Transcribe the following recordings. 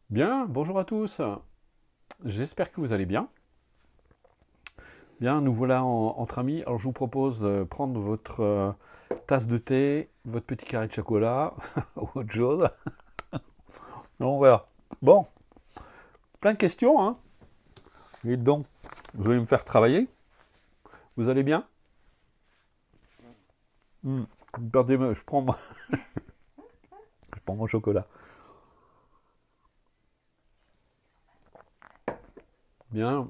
Bien, bonjour à tous. J'espère que vous allez bien. Bien, nous voilà entre amis. Alors je vous propose de prendre votre tasse de thé, votre petit carré de chocolat ou autre chose. On verra. Bon, plein de questions, hein. Et donc, vous allez me faire travailler. Vous allez bien? Perdez-moi, je prends mon chocolat. Bien.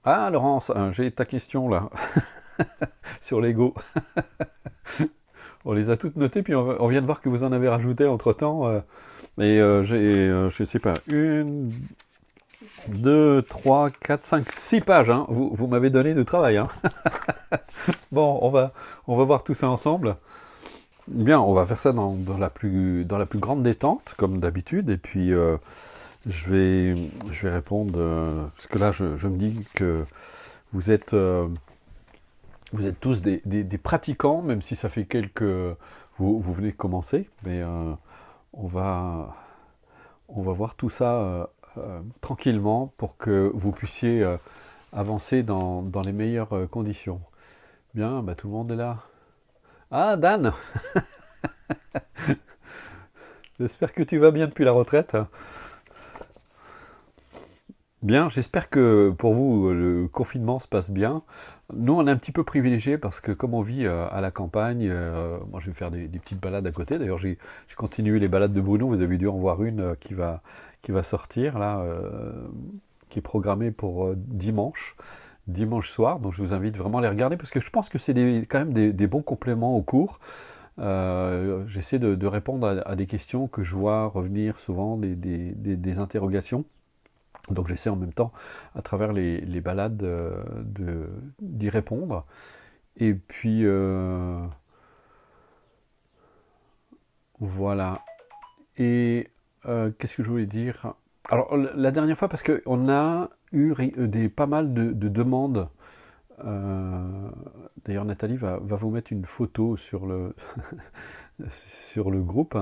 Ah, Laurence, j'ai ta question là, sur Lego. On les a toutes notées, puis on vient de voir que vous en avez rajouté entre-temps. Mais j'ai, je sais pas, une, 2, 3, 4, 5, 6 pages. Hein. Vous m'avez donné du travail. Hein. Bon, on va voir tout ça ensemble. Bien, on va faire ça dans la plus grande détente, comme d'habitude. Et puis, je vais répondre, parce que là, je me dis que vous êtes, euh, vous êtes tous des pratiquants, même si ça fait quelques... vous venez de commencer, mais on va, on va voir tout ça tranquillement pour que vous puissiez avancer dans les meilleures conditions. Bien, bah, tout le monde est là. Ah, Dan, j'espère que tu vas bien depuis la retraite. Bien, j'espère que pour vous, le confinement se passe bien. Nous, on est un petit peu privilégiés parce que comme on vit à la campagne, moi je vais faire des petites balades à côté. D'ailleurs, j'ai continué les balades de Bruno. Vous avez dû en voir une qui va sortir là, qui est programmée pour dimanche soir. Donc je vous invite vraiment à les regarder parce que je pense que c'est quand même des bons compléments au cours. J'essaie de répondre à des questions que je vois revenir souvent, des interrogations. Donc j'essaie en même temps, à travers les balades, d'y répondre. Et puis voilà. Et qu'est-ce que je voulais dire? Alors la dernière fois, parce qu'on a eu pas mal de demandes. euh, D'ailleurs, Nathalie va vous mettre une photo sur le groupe.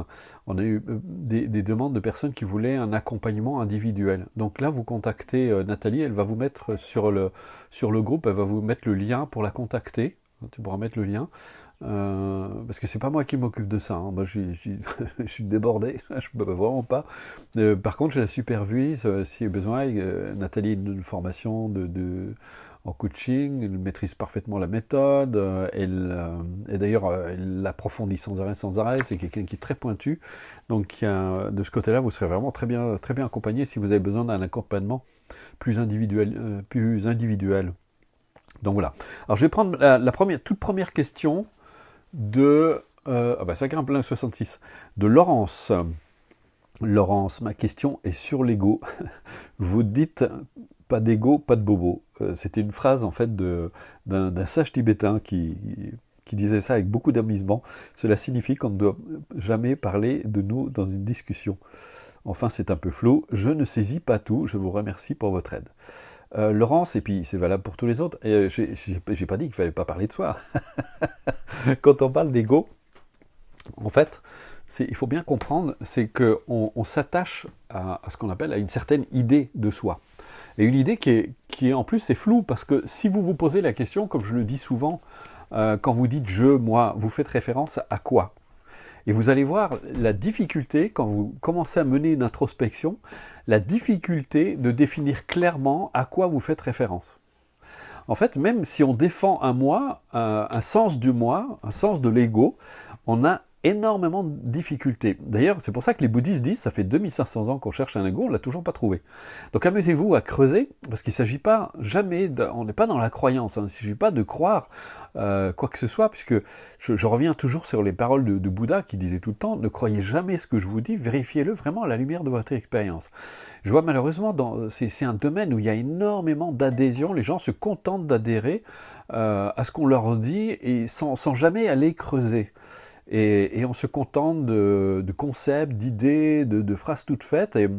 On a eu des demandes de personnes qui voulaient un accompagnement individuel. Donc là, vous contactez Nathalie, elle va vous mettre sur le groupe, elle va vous mettre le lien pour la contacter. Tu pourras mettre le lien. Parce que c'est pas moi qui m'occupe de ça. Hein. Moi, je suis débordé. Je peux vraiment pas. Par contre, je la supervise s'il y a besoin. Nathalie a une formation en coaching, elle maîtrise parfaitement la méthode, et d'ailleurs elle l'approfondit sans arrêt, sans arrêt, c'est quelqu'un qui est très pointu, donc de ce côté-là vous serez vraiment très bien accompagné si vous avez besoin d'un accompagnement plus individuel, Donc voilà. Alors je vais prendre toute première question de... ah bah ça grimpe plein 66. De Laurence. Laurence, ma question est sur l'ego. Vous dites pas d'ego, pas de bobo. C'était une phrase en fait d'un sage tibétain qui disait ça avec beaucoup d'amusement. Cela signifie qu'on ne doit jamais parler de nous dans une discussion. Enfin, c'est un peu flou. Je ne saisis pas tout. Je vous remercie pour votre aide. Laurence, et puis c'est valable pour tous les autres, et j'ai pas dit qu'il fallait pas parler de soi. Quand on parle d'ego, en fait, il faut bien comprendre, c'est qu'on s'attache à ce qu'on appelle à une certaine idée de soi. Et une idée qui est en plus c'est flou, parce que si vous vous posez la question, comme je le dis souvent, quand vous dites je, moi, vous faites référence à quoi? Et vous allez voir la difficulté, quand vous commencez à mener une introspection, la difficulté de définir clairement à quoi vous faites référence. En fait, même si on défend un moi, un sens du moi, un sens de l'ego, on a énormément de difficultés. D'ailleurs, c'est pour ça que les bouddhistes disent, ça fait 2500 ans qu'on cherche un ego, on ne l'a toujours pas trouvé. Donc amusez-vous à creuser, parce qu'il ne s'agit pas jamais, on n'est pas dans la croyance, hein, il ne s'agit pas de croire quoi que ce soit, puisque je reviens toujours sur les paroles de Bouddha qui disait tout le temps, ne croyez jamais ce que je vous dis, vérifiez-le vraiment à la lumière de votre expérience. Je vois malheureusement, c'est un domaine où il y a énormément d'adhésion, les gens se contentent d'adhérer à ce qu'on leur dit et sans jamais aller creuser. Et on se contente de concepts, d'idées, de phrases toutes faites. Et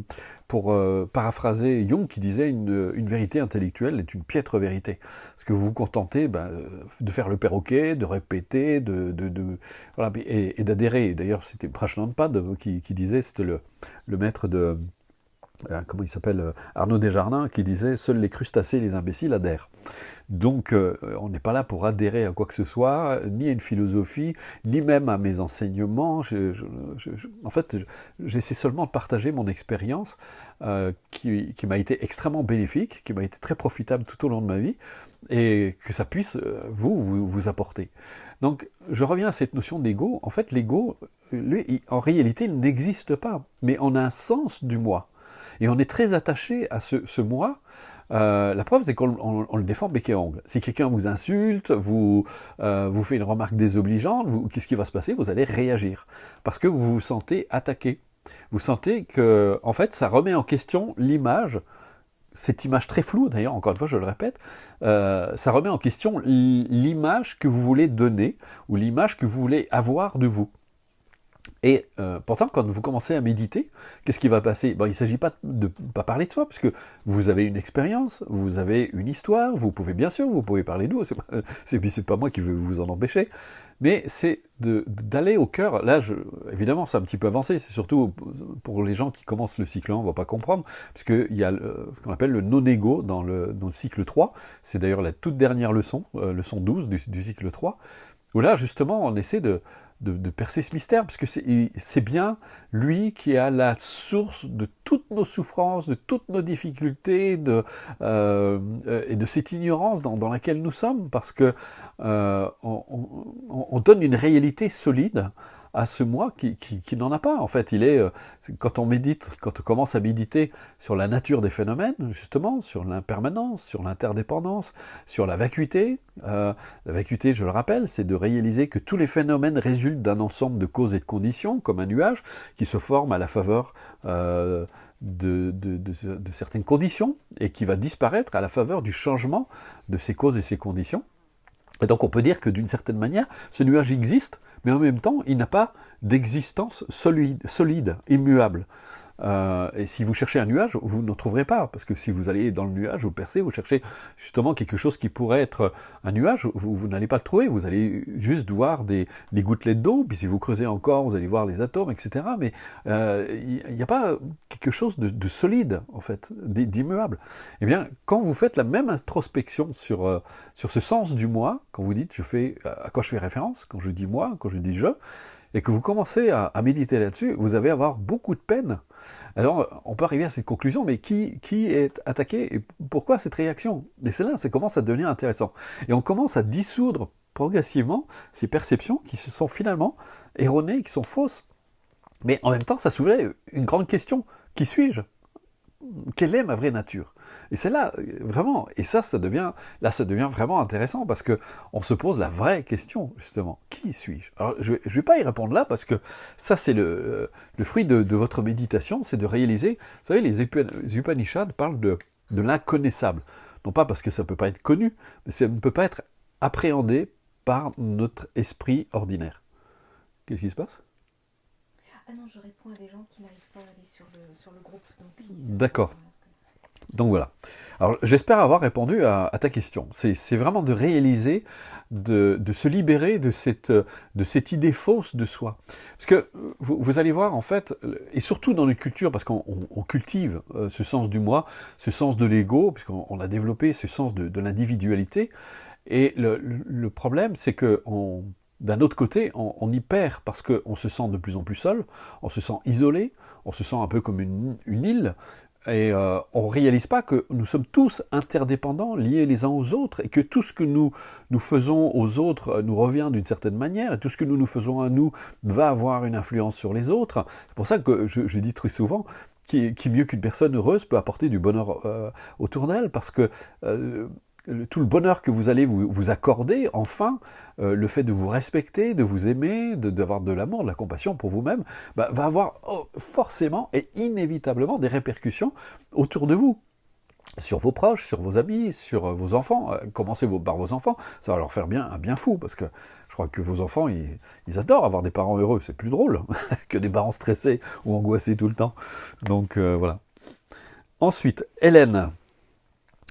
pour paraphraser Jung qui disait une vérité intellectuelle est une piètre vérité. Parce que vous vous contentez de faire le perroquet, de répéter, voilà, et d'adhérer. D'ailleurs, c'était Prajnampad qui disait, c'était le maître comment il s'appelle, Arnaud Desjardins, qui disait « Seuls les crustacés et les imbéciles adhèrent ». Donc, on n'est pas là pour adhérer à quoi que ce soit, ni à une philosophie, ni même à mes enseignements. En fait, j'essaie seulement de partager mon expérience qui m'a été extrêmement bénéfique, qui m'a été très profitable tout au long de ma vie, et que ça puisse vous apporter. Donc, je reviens à cette notion d'ego. En fait, l'ego, lui, en réalité, il n'existe pas, mais on a un sens du moi. Et on est très attaché à ce moi. La preuve, c'est qu'on le défend bec et ongle. Si quelqu'un vous insulte, vous fait une remarque désobligeante, qu'est-ce qui va se passer? Vous allez réagir. Parce que vous vous sentez attaqué. Vous sentez que, en fait, ça remet en question l'image, cette image très floue, d'ailleurs, encore une fois, je le répète, ça remet en question l'image que vous voulez donner, ou l'image que vous voulez avoir de vous. Et pourtant, quand vous commencez à méditer, qu'est-ce qui va passer? Il ne s'agit pas de pas parler de soi, parce que vous avez une expérience, vous avez une histoire, vous pouvez bien sûr, vous pouvez parler de vous, c'est pas moi qui veux vous en empêcher, mais c'est d'aller au cœur. Là, évidemment, c'est un petit peu avancé, c'est surtout pour les gens qui commencent le cycle 1, on ne va pas comprendre, parce qu'il y a ce qu'on appelle le non-ego dans le cycle 3, c'est d'ailleurs la toute dernière leçon, leçon 12 du cycle 3, où là, justement, on essaie de percer ce mystère, parce que c'est bien lui qui a la source de toutes nos souffrances, de toutes nos difficultés, et de cette ignorance dans laquelle nous sommes, parce que on donne une réalité solide à ce moi qui n'en a pas. En fait, quand on médite, quand on commence à méditer sur la nature des phénomènes, justement, sur l'impermanence, sur l'interdépendance, sur la vacuité. La vacuité, je le rappelle, c'est de réaliser que tous les phénomènes résultent d'un ensemble de causes et de conditions, comme un nuage, qui se forme à la faveur de certaines conditions, et qui va disparaître à la faveur du changement de ces causes et ces conditions. Et donc on peut dire que d'une certaine manière, ce nuage existe, mais en même temps, il n'a pas d'existence solide, immuable. Et si vous cherchez un nuage, vous n'en trouverez pas, parce que si vous allez dans le nuage, vous percez, vous cherchez justement quelque chose qui pourrait être un nuage, vous n'allez pas le trouver, vous allez juste voir des gouttelettes d'eau, puis si vous creusez encore, vous allez voir les atomes, etc. Mais il n'y a pas quelque chose de solide, en fait, d'immuable. Eh bien, quand vous faites la même introspection sur ce sens du moi, quand vous dites à quoi je fais référence, quand je dis moi, quand je dis je, et que vous commencez à méditer là-dessus, vous allez avoir beaucoup de peine. Alors, on peut arriver à cette conclusion, mais qui est attaqué et pourquoi cette réaction? Et c'est là, ça commence à devenir intéressant. Et on commence à dissoudre progressivement ces perceptions qui sont finalement erronées, qui sont fausses. Mais en même temps, ça soulève une grande question. Qui suis-je? Quelle est ma vraie nature? Et c'est là, vraiment, et ça devient vraiment intéressant, parce que on se pose la vraie question, justement. Qui suis-je? Alors, je ne vais pas y répondre là, parce que ça, c'est le fruit de votre méditation, c'est de réaliser, vous savez, les Upanishads parlent de l'inconnaissable. Non pas parce que ça ne peut pas être connu, mais ça ne peut pas être appréhendé par notre esprit ordinaire. Qu'est-ce qui se passe? Ah non, je réponds à des gens qui n'arrivent pas à aller sur le groupe. D'accord. Donc voilà. Alors j'espère avoir répondu à ta question. C'est vraiment de réaliser, de se libérer de cette idée fausse de soi. Parce que vous allez voir, en fait, et surtout dans nos cultures, parce qu'on cultive ce sens du moi, ce sens de l'ego, puisqu'on a développé ce sens de l'individualité. Et le problème, c'est que d'un autre côté, on y perd parce qu'on se sent de plus en plus seul, on se sent isolé, on se sent un peu comme une île, et on ne réalise pas que nous sommes tous interdépendants, liés les uns aux autres, et que tout ce que nous faisons aux autres nous revient d'une certaine manière, et tout ce que nous faisons à nous va avoir une influence sur les autres. C'est pour ça que je dis très souvent, qui mieux qu'une personne heureuse peut apporter du bonheur autour d'elle, parce que tout le bonheur que vous allez vous accorder, enfin, le fait de vous respecter, de vous aimer, d'avoir de l'amour, de la compassion pour vous-même, va avoir forcément et inévitablement des répercussions autour de vous. Sur vos proches, sur vos amis, sur vos enfants. Commencez par vos enfants, ça va leur faire un bien fou, parce que je crois que vos enfants, ils adorent avoir des parents heureux, c'est plus drôle que des parents stressés ou angoissés tout le temps. Donc voilà. Ensuite, Hélène.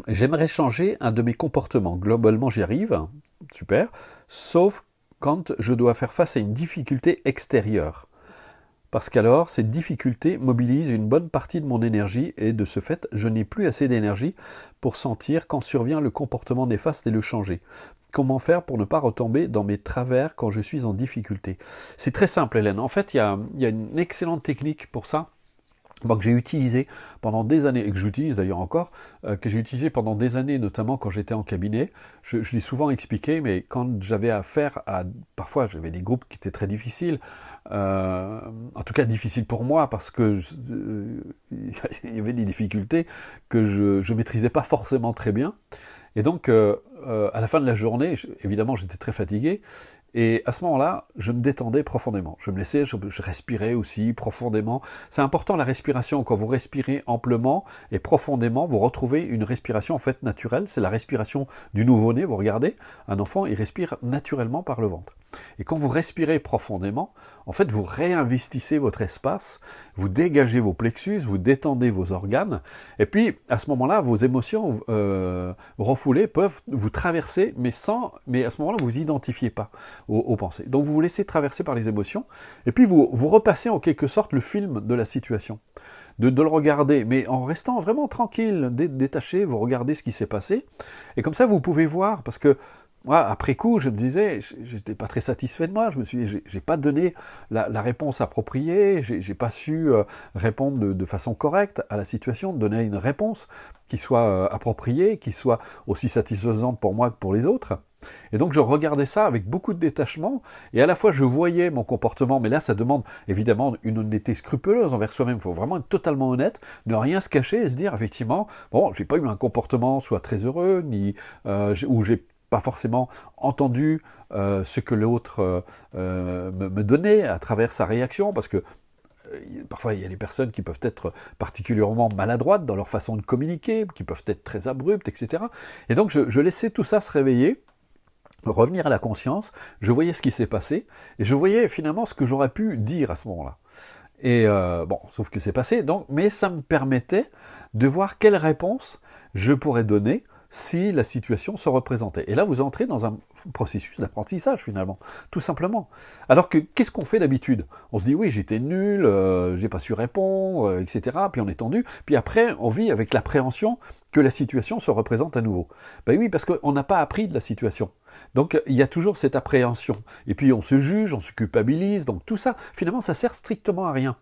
J'aimerais changer un de mes comportements. Globalement, j'y arrive, super, sauf quand je dois faire face à une difficulté extérieure. parce qu'alors cette difficulté mobilise une bonne partie de mon énergie et de ce fait, je n'ai plus assez d'énergie pour sentir quand survient le comportement néfaste et le changer. Comment faire pour ne pas retomber dans mes travers quand je suis en difficulté? C'est très simple, Hélène. En fait, il y a une excellente technique pour ça. Bon, que j'ai utilisé pendant des années, et que j'utilise d'ailleurs encore, que j'ai utilisé pendant des années, notamment quand j'étais en cabinet. Je l'ai souvent expliqué, mais quand j'avais affaire à... Parfois, j'avais des groupes qui étaient très difficiles, en tout cas difficiles pour moi, parce que il y avait des difficultés que je ne maîtrisais pas forcément très bien. Et donc, à la fin de la journée, évidemment, j'étais très fatigué, et à ce moment-là, je me détendais profondément. Je me laissais, je respirais aussi profondément. C'est important la respiration. Quand vous respirez amplement et profondément, vous retrouvez une respiration en fait naturelle. C'est la respiration du nouveau-né. Vous regardez, un enfant, il respire naturellement par le ventre. Et quand vous respirez profondément, en fait, vous réinvestissez votre espace, vous dégagez vos plexus, vous détendez vos organes, et puis à ce moment-là, vos émotions refoulées peuvent vous traverser, mais à ce moment-là, vous vous identifiez pas aux pensées. Donc vous vous laissez traverser par les émotions, et puis vous repassez en quelque sorte le film de la situation. De le regarder, mais en restant vraiment tranquille, détaché, vous regardez ce qui s'est passé, et comme ça vous pouvez voir, parce que moi, après coup, je me disais, j'étais pas très satisfait de moi, je me suis dit, j'ai pas donné la réponse appropriée, j'ai pas su répondre de façon correcte à la situation, donner une réponse qui soit appropriée, qui soit aussi satisfaisante pour moi que pour les autres. Et donc je regardais ça avec beaucoup de détachement, et à la fois je voyais mon comportement, mais là ça demande évidemment une honnêteté scrupuleuse envers soi-même, il faut vraiment être totalement honnête, ne rien se cacher et se dire effectivement, bon, j'ai pas eu un comportement soit très heureux, ni où j'ai pas forcément entendu ce que l'autre me donnait à travers sa réaction, parce que parfois il y a des personnes qui peuvent être particulièrement maladroites dans leur façon de communiquer, qui peuvent être très abruptes, etc. Et donc je laissais tout ça se réveiller, revenir à la conscience, je voyais ce qui s'est passé, et je voyais finalement ce que j'aurais pu dire à ce moment-là. Et bon, sauf que c'est passé, donc, mais ça me permettait de voir quelle réponse je pourrais donner si la situation se représentait. Et là, vous entrez dans un processus d'apprentissage, finalement, tout simplement. Alors que, qu'est-ce qu'on fait d'habitude? On se dit, oui, j'étais nul, j'ai pas su répondre, etc., puis on est tendu, puis après, on vit avec l'appréhension que la situation se représente à nouveau. Ben oui, parce qu'on n'a pas appris de la situation. Donc, il y a toujours cette appréhension. Et puis, on se juge, on se culpabilise, donc tout ça, finalement, ça sert strictement à rien.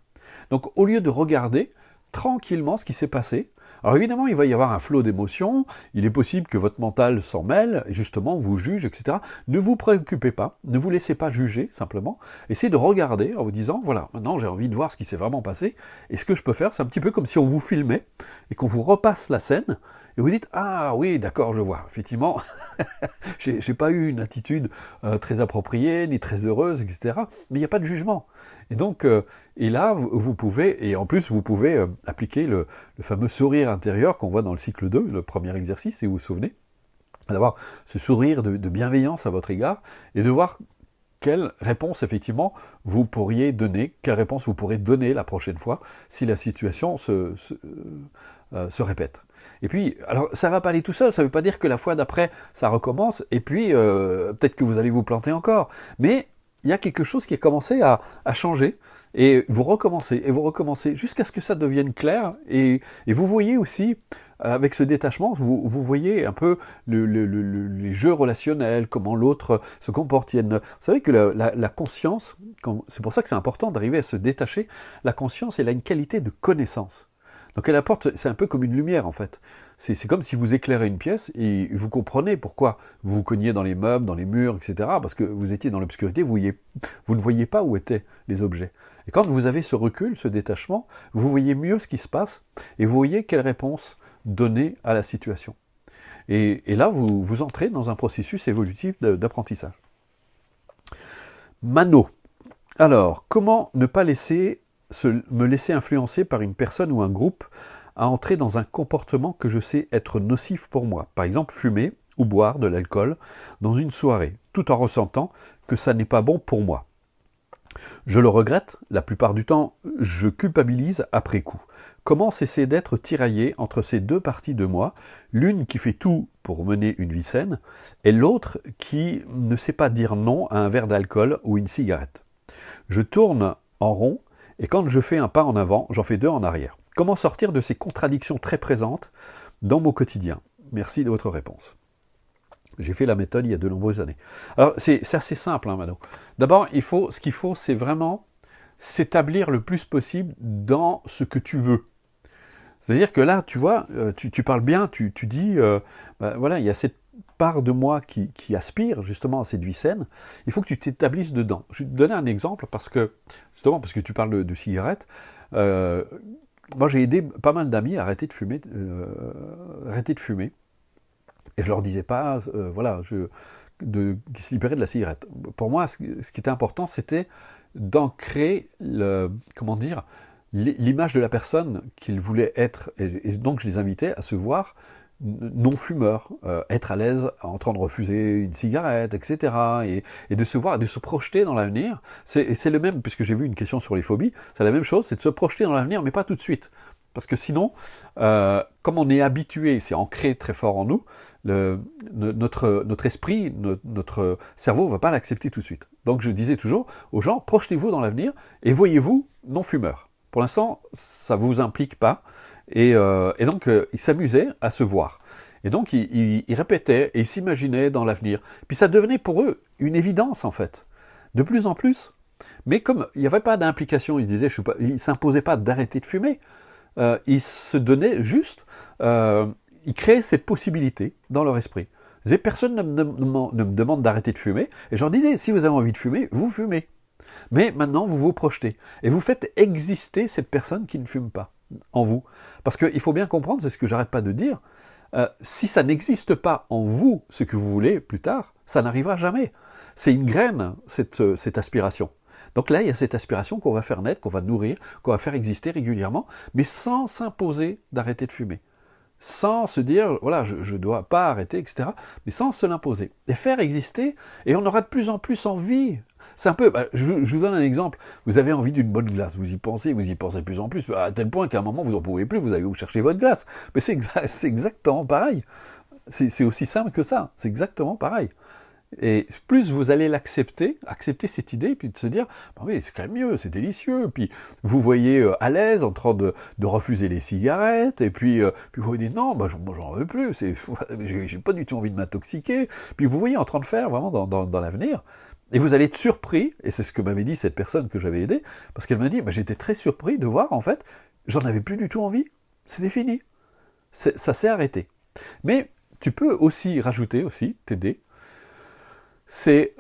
Donc, au lieu de regarder tranquillement ce qui s'est passé, alors évidemment, il va y avoir un flot d'émotions, il est possible que votre mental s'en mêle, et justement vous juge, etc. Ne vous préoccupez pas, ne vous laissez pas juger, simplement. Essayez de regarder en vous disant, voilà, maintenant j'ai envie de voir ce qui s'est vraiment passé, et ce que je peux faire, c'est un petit peu comme si on vous filmait, et qu'on vous repasse la scène, et vous dites, ah oui, d'accord, je vois, effectivement, j'ai pas eu une attitude très appropriée, ni très heureuse, etc. Mais il n'y a pas de jugement. Et donc, et là, vous pouvez, et en plus, vous pouvez appliquer le fameux sourire intérieur qu'on voit dans le cycle 2, le premier exercice, si vous vous souvenez, d'avoir ce sourire de bienveillance à votre égard, et de voir quelle réponse, effectivement, vous pourriez donner, quelle réponse vous pourrez donner la prochaine fois, si la situation se répète. Et puis, alors ça ne va pas aller tout seul, ça ne veut pas dire que la fois d'après, ça recommence, et puis peut-être que vous allez vous planter encore. Mais il y a quelque chose qui a commencé à changer, et vous recommencez, jusqu'à ce que ça devienne clair, et vous voyez aussi, avec ce détachement, vous voyez un peu les jeux relationnels, comment l'autre se comporte. Vous savez que la conscience, c'est pour ça que c'est important d'arriver à se détacher, la conscience, elle a une qualité de connaissance. Donc elle apporte, c'est un peu comme une lumière en fait. C'est comme si vous éclairez une pièce et vous comprenez pourquoi vous vous cogniez dans les meubles, dans les murs, etc. Parce que vous étiez dans l'obscurité, vous ne voyiez pas où étaient les objets. Et quand vous avez ce recul, ce détachement, vous voyez mieux ce qui se passe et vous voyez quelle réponse donner à la situation. Et là, vous entrez dans un processus évolutif d'apprentissage. Mano. Alors, comment ne pas me laisser influencer par une personne ou un groupe à entrer dans un comportement que je sais être nocif pour moi. Par exemple, fumer ou boire de l'alcool dans une soirée, tout en ressentant que ça n'est pas bon pour moi. Je le regrette, la plupart du temps, je culpabilise après coup. Comment cesser d'être tiraillé entre ces deux parties de moi, l'une qui fait tout pour mener une vie saine, et l'autre qui ne sait pas dire non à un verre d'alcool ou une cigarette. Je tourne en rond, Et quand je fais un pas en avant, j'en fais deux en arrière. Comment sortir de ces contradictions très présentes dans mon quotidien? Merci de votre réponse. J'ai fait la méthode il y a de nombreuses années. Alors, c'est assez simple, hein, Mano. D'abord, ce qu'il faut, c'est vraiment s'établir le plus possible dans ce que tu veux. C'est-à-dire que là, tu vois, tu parles bien, tu dis, voilà, il y a cette part de moi qui aspire justement à cette vie saine. Il faut que tu t'établisses dedans. Je vais te donner un exemple parce que tu parles de cigarettes. Moi, j'ai aidé pas mal d'amis à arrêter de fumer, et je leur disais pas, voilà, qu'ils se libéraient de la cigarette. Pour moi, ce qui était important, c'était d'ancrer l'image de la personne qu'ils voulaient être. Et donc, je les invitais à se voir non-fumeurs, être à l'aise en train de refuser une cigarette, etc. Et de se voir, de se projeter dans l'avenir. C'est le même, puisque j'ai vu une question sur les phobies, c'est la même chose, c'est de se projeter dans l'avenir, mais pas tout de suite. Parce que sinon, comme on est habitué, c'est ancré très fort en nous, notre esprit, notre cerveau ne va pas l'accepter tout de suite. Donc je disais toujours aux gens, projetez-vous dans l'avenir et voyez-vous non-fumeur. Pour l'instant, ça ne vous implique pas. Et donc, ils s'amusaient à se voir. Et donc, ils répétaient et ils s'imaginaient dans l'avenir. Puis ça devenait pour eux une évidence, en fait. De plus en plus. Mais comme il n'y avait pas d'implication, ils ne s'imposaient pas d'arrêter de fumer. Ils se donnaient juste, ils créaient cette possibilité dans leur esprit. Ils disaient, personne ne me demande d'arrêter de fumer. Et je leur disais, si vous avez envie de fumer, vous fumez. Mais maintenant, vous vous projetez. Et vous faites exister cette personne qui ne fume pas en vous. Parce qu'il faut bien comprendre, c'est ce que j'arrête pas de dire, si ça n'existe pas en vous, ce que vous voulez plus tard, ça n'arrivera jamais. C'est une graine, cette aspiration. Donc là, il y a cette aspiration qu'on va faire naître, qu'on va nourrir, qu'on va faire exister régulièrement, mais sans s'imposer d'arrêter de fumer. Sans se dire, voilà, je ne dois pas arrêter, etc., mais sans se l'imposer. Les faire exister, et on aura de plus en plus envie. C'est un peu, je vous donne un exemple, vous avez envie d'une bonne glace, vous y pensez de plus en plus, à tel point qu'à un moment vous n'en pouvez plus, vous allez vous chercher votre glace. Mais c'est exactement pareil. C'est aussi simple que ça, c'est exactement pareil. Et plus vous allez accepter cette idée, puis de se dire, bah oui, c'est quand même mieux, c'est délicieux, puis vous voyez à l'aise en train de refuser les cigarettes, et puis vous vous dites, non, bah, j'en veux plus, j'ai pas du tout envie de m'intoxiquer, puis vous voyez en train de faire vraiment dans l'avenir, et vous allez être surpris, et c'est ce que m'avait dit cette personne que j'avais aidée, parce qu'elle m'a dit, bah, j'étais très surpris de voir, en fait, j'en avais plus du tout envie, c'était fini, ça s'est arrêté. Mais tu peux aussi rajouter, t'aider, c'est,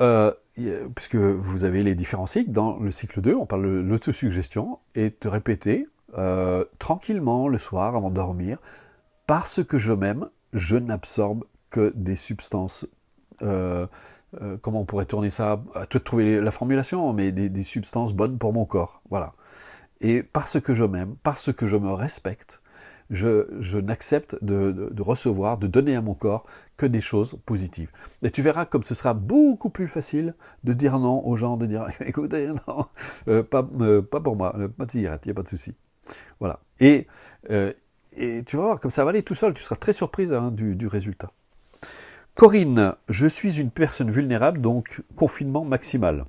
puisque vous avez les différents cycles, dans le cycle 2, on parle de l'autosuggestion, et de répéter tranquillement le soir avant de dormir, parce que je m'aime, je n'absorbe que des substances, comment on pourrait tourner ça, à te trouver la formulation, mais des substances bonnes pour mon corps, voilà. Et parce que je m'aime, parce que je me respecte, je n'accepte de recevoir, de donner à mon corps que des choses positives. Et tu verras comme ce sera beaucoup plus facile de dire non aux gens, de dire écoutez, non, pas pour moi, pas de cigarette, il n'y a pas de souci. Voilà. Et tu vas voir, comme ça va aller tout seul, tu seras très surprise du résultat. Corinne, je suis une personne vulnérable, donc confinement maximal.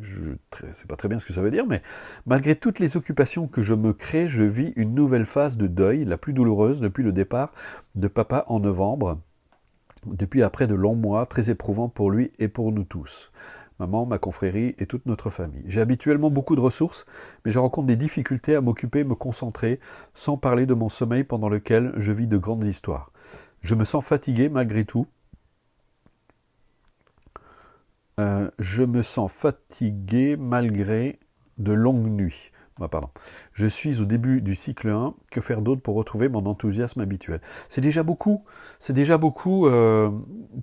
Je ne sais pas très bien ce que ça veut dire, mais malgré toutes les occupations que je me crée, je vis une nouvelle phase de deuil, la plus douloureuse depuis le départ de papa en novembre, depuis après de longs mois, très éprouvants pour lui et pour nous tous. Maman, ma confrérie et toute notre famille. J'ai habituellement beaucoup de ressources, mais je rencontre des difficultés à m'occuper, me concentrer, sans parler de mon sommeil pendant lequel je vis de grandes histoires. Je me sens fatigué malgré tout. Je me sens fatigué malgré de longues nuits. Pardon. Je suis au début du cycle 1. Que faire d'autre pour retrouver mon enthousiasme habituel? C'est déjà beaucoup,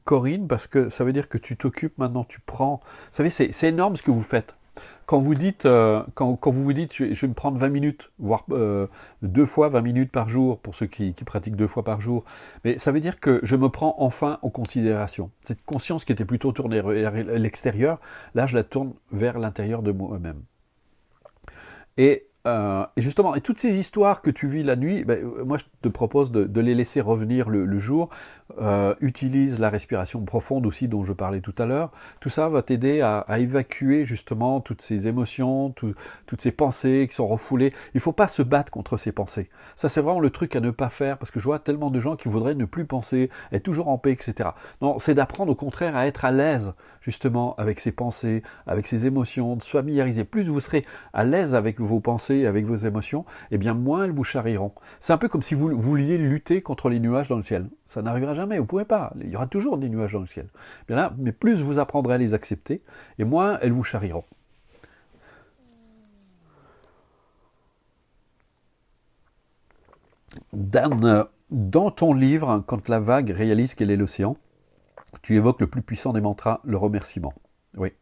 Corinne, parce que ça veut dire que tu t'occupes maintenant, tu prends... Vous savez, c'est énorme ce que vous faites. Quand vous dites, quand vous vous dites, je vais me prendre 20 minutes, voire 2 fois 20 minutes par jour, pour ceux qui pratiquent 2 fois par jour, mais ça veut dire que je me prends enfin en considération. Cette conscience qui était plutôt tournée vers l'extérieur, là je la tourne vers l'intérieur de moi-même. Et Et justement, et toutes ces histoires que tu vis la nuit, ben, moi je te propose de les laisser revenir le jour. Utilise la respiration profonde aussi dont je parlais tout à l'heure. Tout ça va t'aider à évacuer justement toutes ces émotions, toutes ces pensées qui sont refoulées. Il ne faut pas se battre contre ces pensées. Ça c'est vraiment le truc à ne pas faire, parce que je vois tellement de gens qui voudraient ne plus penser, être toujours en paix, etc. Non, c'est d'apprendre au contraire à être à l'aise justement avec ces pensées, avec ces émotions, de se familiariser. Plus vous serez à l'aise avec vos pensées, avec vos émotions, et bien moins elles vous charrieront. C'est un peu comme si vous vouliez lutter contre les nuages dans le ciel. Ça n'arrivera jamais, vous ne pouvez pas. Il y aura toujours des nuages dans le ciel. Bien là, mais plus vous apprendrez à les accepter, et moins elles vous charrieront. Dan, dans ton livre, Quand la vague réalise qu'elle est l'océan, tu évoques le plus puissant des mantras, le remerciement. Oui.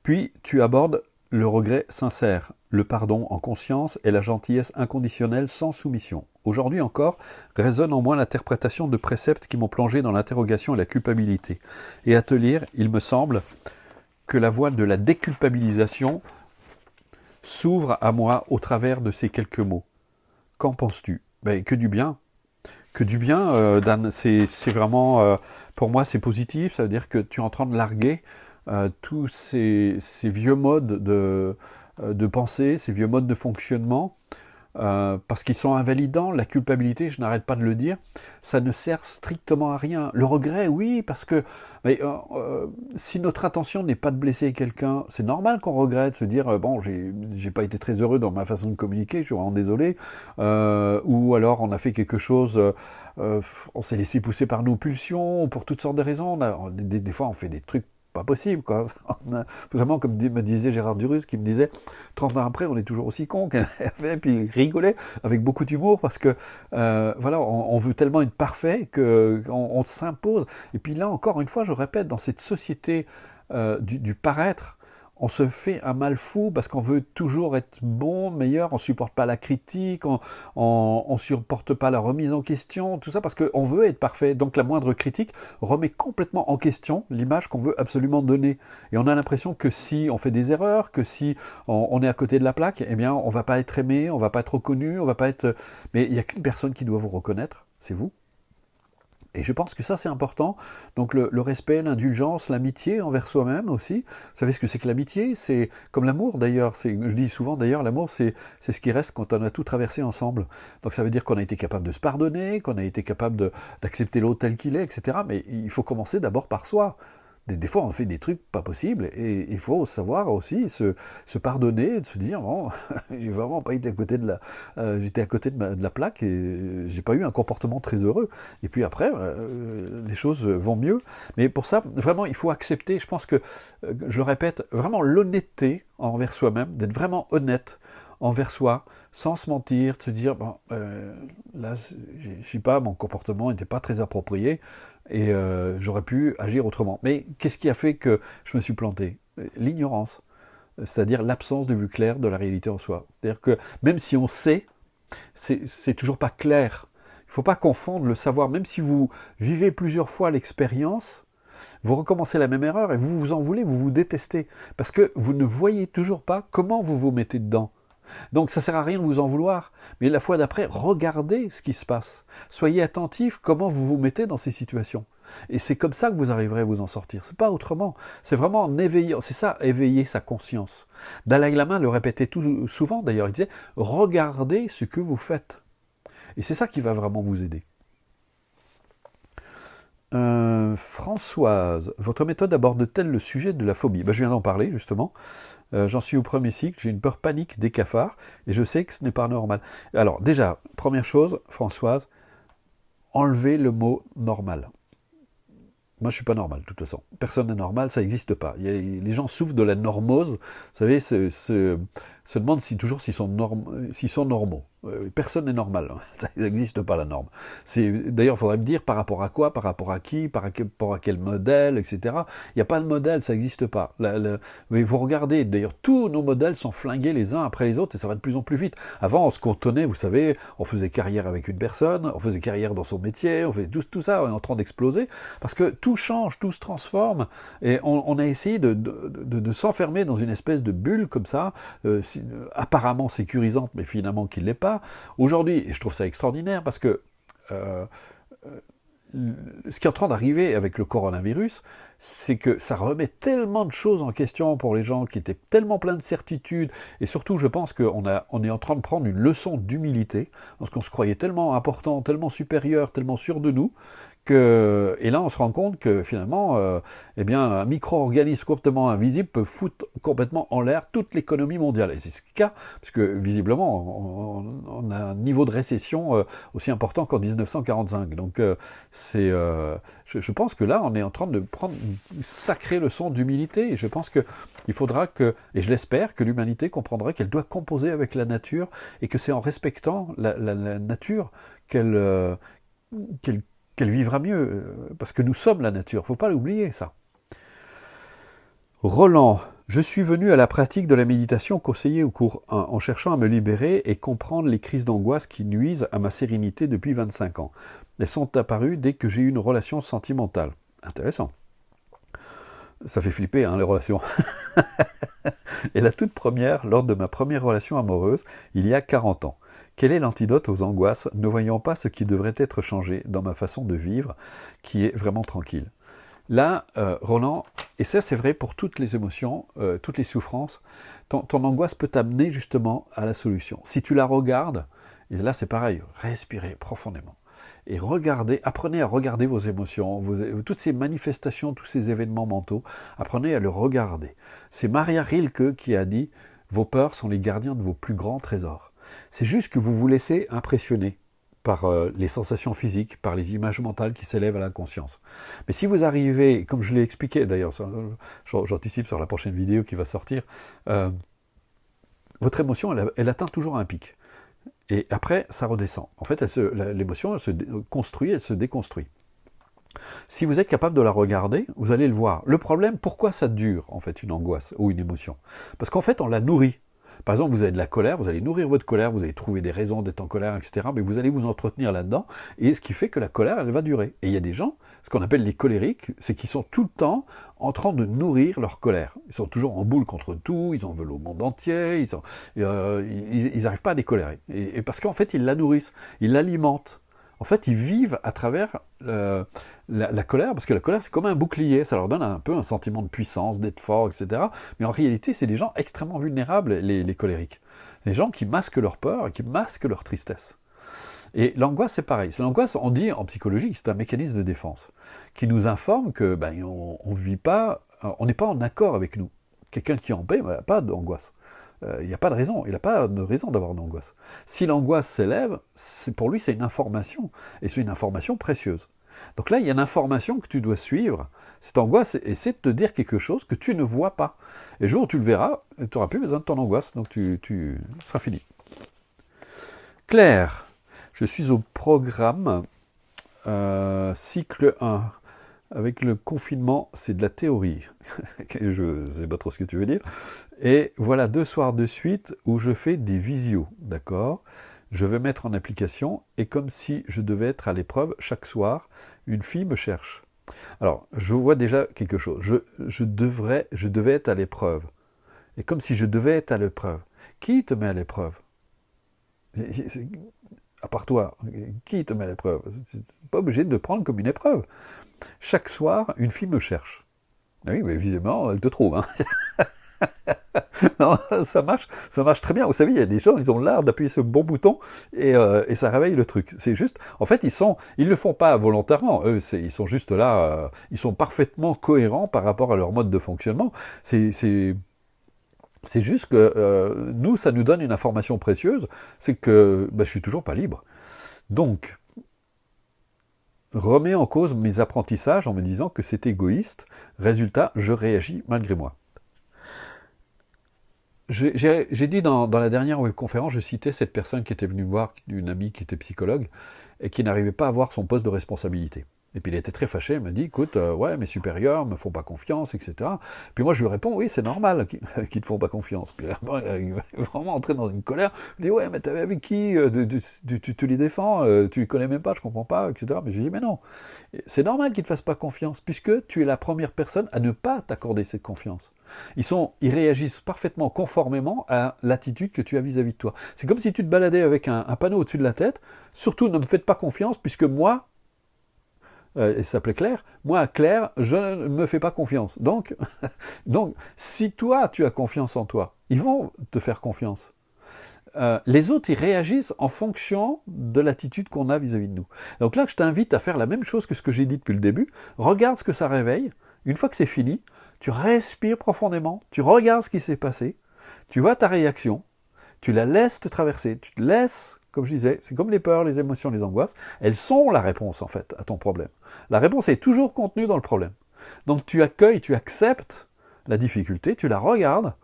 Puis tu abordes le regret sincère, le pardon en conscience et la gentillesse inconditionnelle sans soumission. Aujourd'hui encore, résonne en moi l'interprétation de préceptes qui m'ont plongé dans l'interrogation et la culpabilité. Et à te lire, il me semble que la voie de la déculpabilisation s'ouvre à moi au travers de ces quelques mots. Qu'en penses-tu? Ben, que du bien. Que du bien, Dan. C'est vraiment, pour moi, c'est positif. Ça veut dire que tu es en train de larguer tous ces vieux modes de pensée, ces vieux modes de fonctionnement, parce qu'ils sont invalidants. La culpabilité, je n'arrête pas de le dire, ça ne sert strictement à rien. Le regret, oui, parce que mais, si notre intention n'est pas de blesser quelqu'un, c'est normal qu'on regrette, se dire bon, j'ai pas été très heureux dans ma façon de communiquer, je suis vraiment désolé, ou alors on a fait quelque chose, on s'est laissé pousser par nos pulsions, pour toutes sortes de raisons. Des fois, on fait des trucs pas possible, quoi. Vraiment, comme me disait Gérard Durus, qui me disait 30 ans après, on est toujours aussi con qu'elle avait, puis il rigolait avec beaucoup d'humour, parce que voilà, on veut tellement être parfait qu'on s'impose. Et puis là, encore une fois, je répète, dans cette société du paraître, on se fait un mal fou parce qu'on veut toujours être bon, meilleur, on ne supporte pas la critique, on ne supporte pas la remise en question, tout ça parce qu'on veut être parfait. Donc la moindre critique remet complètement en question l'image qu'on veut absolument donner. Et on a l'impression que si on fait des erreurs, que si on est à côté de la plaque, eh bien on ne va pas être aimé, on ne va pas être reconnu, on va pas être... Mais il n'y a qu'une personne qui doit vous reconnaître, c'est vous. Et je pense que ça, c'est important. Donc le respect, l'indulgence, l'amitié envers soi-même aussi. Vous savez ce que c'est que l'amitié? C'est comme l'amour d'ailleurs. Je dis souvent d'ailleurs, l'amour, c'est ce qui reste quand on a tout traversé ensemble. Donc ça veut dire qu'on a été capable de se pardonner, qu'on a été capable d'accepter l'autre tel qu'il est, etc. Mais il faut commencer d'abord par soi. Des fois, on fait des trucs pas possibles et il faut savoir aussi se pardonner, de se dire bon, j'ai vraiment pas été à côté j'étais à côté de la plaque et j'ai pas eu un comportement très heureux. Et puis après, les choses vont mieux. Mais pour ça, vraiment, il faut accepter. Je pense que, je le répète, vraiment l'honnêteté envers soi-même, d'être vraiment honnête envers soi, sans se mentir, de se dire bon, là, je sais pas, mon comportement n'était pas très approprié. Et j'aurais pu agir autrement. Mais qu'est-ce qui a fait que je me suis planté? L'ignorance, c'est-à-dire l'absence de vue claire de la réalité en soi. C'est-à-dire que même si on sait, c'est toujours pas clair. Il ne faut pas confondre le savoir. Même si vous vivez plusieurs fois l'expérience, vous recommencez la même erreur et vous vous en voulez, vous vous détestez. Parce que vous ne voyez toujours pas comment vous vous mettez dedans. Donc ça ne sert à rien de vous en vouloir, mais la fois d'après, regardez ce qui se passe. Soyez attentif comment vous vous mettez dans ces situations. Et c'est comme ça que vous arriverez à vous en sortir. C'est pas autrement. C'est vraiment en éveillant. C'est ça, éveiller sa conscience. Dalai Lama le répétait tout souvent d'ailleurs. Il disait « Regardez ce que vous faites ». Et c'est ça qui va vraiment vous aider. Françoise, votre méthode aborde-t-elle le sujet de la phobie? Je viens d'en parler justement. J'en suis au premier cycle, j'ai une peur panique des cafards et je sais que ce n'est pas normal. Alors déjà, première chose, Françoise, enlevez le mot normal. Moi, je ne suis pas normal, de toute façon. Personne n'est normal, ça n'existe pas. Les gens souffrent de la normose, vous savez, se demandent toujours s'ils sont normaux. Personne n'est normal. Ça n'existe pas la norme. D'ailleurs, il faudrait me dire par rapport à quoi, par rapport à qui, par rapport à quel modèle, etc. Il n'y a pas de modèle, ça n'existe pas. Mais vous regardez, d'ailleurs, tous nos modèles sont flingués les uns après les autres et ça va de plus en plus vite. Avant, on se cantonnait, vous savez, on faisait carrière avec une personne, on faisait carrière dans son métier, on faisait tout ça, on est en train d'exploser parce que tout change, tout se transforme et on a essayé de s'enfermer dans une espèce de bulle comme ça, apparemment sécurisante, mais finalement qui ne l'est pas. Aujourd'hui, je trouve ça extraordinaire parce que ce qui est en train d'arriver avec le coronavirus, c'est que ça remet tellement de choses en question pour les gens qui étaient tellement pleins de certitudes, et surtout je pense qu'on est en train de prendre une leçon d'humilité, parce qu'on se croyait tellement important, tellement supérieur, tellement sûr de nous, et là on se rend compte que finalement, un micro-organisme complètement invisible peut foutre complètement en l'air toute l'économie mondiale. Et c'est ce cas, parce que visiblement on a un niveau de récession aussi important qu'en 1945. Donc je pense que là on est en train de prendre une sacrée leçon d'humilité, et je pense qu'il faudra et je l'espère, que l'humanité comprendra qu'elle doit composer avec la nature, et que c'est en respectant la nature qu'elle vivra mieux, parce que nous sommes la nature, il ne faut pas l'oublier ça. Roland, je suis venu à la pratique de la méditation conseillée au cours 1, en cherchant à me libérer et comprendre les crises d'angoisse qui nuisent à ma sérénité depuis 25 ans. Elles sont apparues dès que j'ai eu une relation sentimentale. Intéressant. Ça fait flipper, hein, les relations. Et la toute première, lors de ma première relation amoureuse, il y a 40 ans. Quel est l'antidote aux angoisses, ne voyant pas ce qui devrait être changé dans ma façon de vivre, qui est vraiment tranquille? Là, Roland, et ça c'est vrai pour toutes les émotions, toutes les souffrances, ton angoisse peut t'amener justement à la solution. Si tu la regardes, et là c'est pareil, respirez profondément. Et apprenez à regarder vos émotions, toutes ces manifestations, tous ces événements mentaux, apprenez à le regarder. C'est Maria Rilke qui a dit « Vos peurs sont les gardiens de vos plus grands trésors ». C'est juste que vous vous laissez impressionner par les sensations physiques, par les images mentales qui s'élèvent à la conscience. Mais si vous arrivez, comme je l'ai expliqué d'ailleurs, j'anticipe sur la prochaine vidéo qui va sortir, votre émotion, elle atteint toujours un pic. Et après, ça redescend. En fait, l'émotion, elle se construit, elle se déconstruit. Si vous êtes capable de la regarder, vous allez le voir. Le problème, pourquoi ça dure, en fait, une angoisse ou une émotion? Parce qu'en fait, on la nourrit. Par exemple, vous avez de la colère, vous allez nourrir votre colère, vous allez trouver des raisons d'être en colère, etc. Mais vous allez vous entretenir là-dedans, et ce qui fait que la colère, elle va durer. Et il y a des gens, ce qu'on appelle les colériques, c'est qu'ils sont tout le temps en train de nourrir leur colère. Ils sont toujours en boule contre tout, ils en veulent au monde entier, ils n'arrivent pas à décolérer. Et parce qu'en fait, ils la nourrissent, ils l'alimentent. En fait, ils vivent à travers la colère, parce que la colère, c'est comme un bouclier, ça leur donne un peu un sentiment de puissance, d'être fort, etc. Mais en réalité, c'est des gens extrêmement vulnérables, les colériques. C'est des gens qui masquent leur peur et qui masquent leur tristesse. Et l'angoisse, c'est pareil. L'angoisse, on dit en psychologie, c'est un mécanisme de défense qui nous informe que on vit pas, on n'est pas en accord avec nous. Quelqu'un qui est en paix, n'a pas d'angoisse. Il n'y a pas de raison, il n'a pas de raison d'avoir d'angoisse. Si l'angoisse s'élève, pour lui c'est une information, et c'est une information précieuse. Donc là, il y a une information que tu dois suivre. Cette angoisse essaie de te dire quelque chose que tu ne vois pas. Et le jour où tu le verras, tu n'auras plus besoin de ton angoisse, donc tu seras fini. Claire, je suis au programme cycle 1. Avec le confinement, c'est de la théorie. Je ne sais pas trop ce que tu veux dire. Et voilà 2 soirs de suite où je fais des visios, d'accord? Je vais mettre en application, et comme si je devais être à l'épreuve chaque soir, une fille me cherche. Alors, je vois déjà quelque chose. Je devais être à l'épreuve. Et comme si je devais être à l'épreuve. Qui te met à l'épreuve? À part toi, qui te met à l'épreuve? C'est pas obligé de prendre comme une épreuve. Chaque soir, une fille me cherche. Oui, mais visiblement, elle te trouve. Hein. Non, ça marche très bien. Vous savez, il y a des gens, ils ont l'art d'appuyer sur le bon bouton et ça réveille le truc. C'est juste, en fait, ils le font pas volontairement. Eux, ils sont juste là, ils sont parfaitement cohérents par rapport à leur mode de fonctionnement. C'est juste que nous, ça nous donne une information précieuse, c'est que je suis toujours pas libre. Donc, remets en cause mes apprentissages en me disant que c'est égoïste. Résultat, je réagis malgré moi. j'ai dit dans la dernière webconférence, je citais cette personne qui était venue me voir, une amie qui était psychologue, et qui n'arrivait pas à avoir son poste de responsabilité. Et puis il était très fâché, il m'a dit, écoute, ouais, mes supérieurs me font pas confiance, etc. Puis moi je lui réponds, oui, c'est normal qu'ils te font pas confiance. Puis là, il va vraiment entrer dans une colère, il dit, ouais, mais t'avais avec qui, tu les défends, tu les connais même pas, je comprends pas, etc. Mais je lui dis, mais non, c'est normal qu'ils te fassent pas confiance, puisque tu es la première personne à ne pas t'accorder cette confiance. Ils réagissent parfaitement conformément à l'attitude que tu as vis-à-vis de toi. C'est comme si tu te baladais avec un panneau au-dessus de la tête, surtout ne me faites pas confiance, puisque moi, il s'appelait Claire, moi, Claire, je ne me fais pas confiance. Donc, si toi, tu as confiance en toi, ils vont te faire confiance. Les autres, ils réagissent en fonction de l'attitude qu'on a vis-à-vis de nous. Donc là, je t'invite à faire la même chose que ce que j'ai dit depuis le début. Regarde ce que ça réveille. Une fois que c'est fini, tu respires profondément, tu regardes ce qui s'est passé, tu vois ta réaction, tu la laisses te traverser, tu te laisses, comme je disais, c'est comme les peurs, les émotions, les angoisses, elles sont la réponse en fait à ton problème. La réponse est toujours contenue dans le problème. Donc tu accueilles, tu acceptes la difficulté, tu la regardes,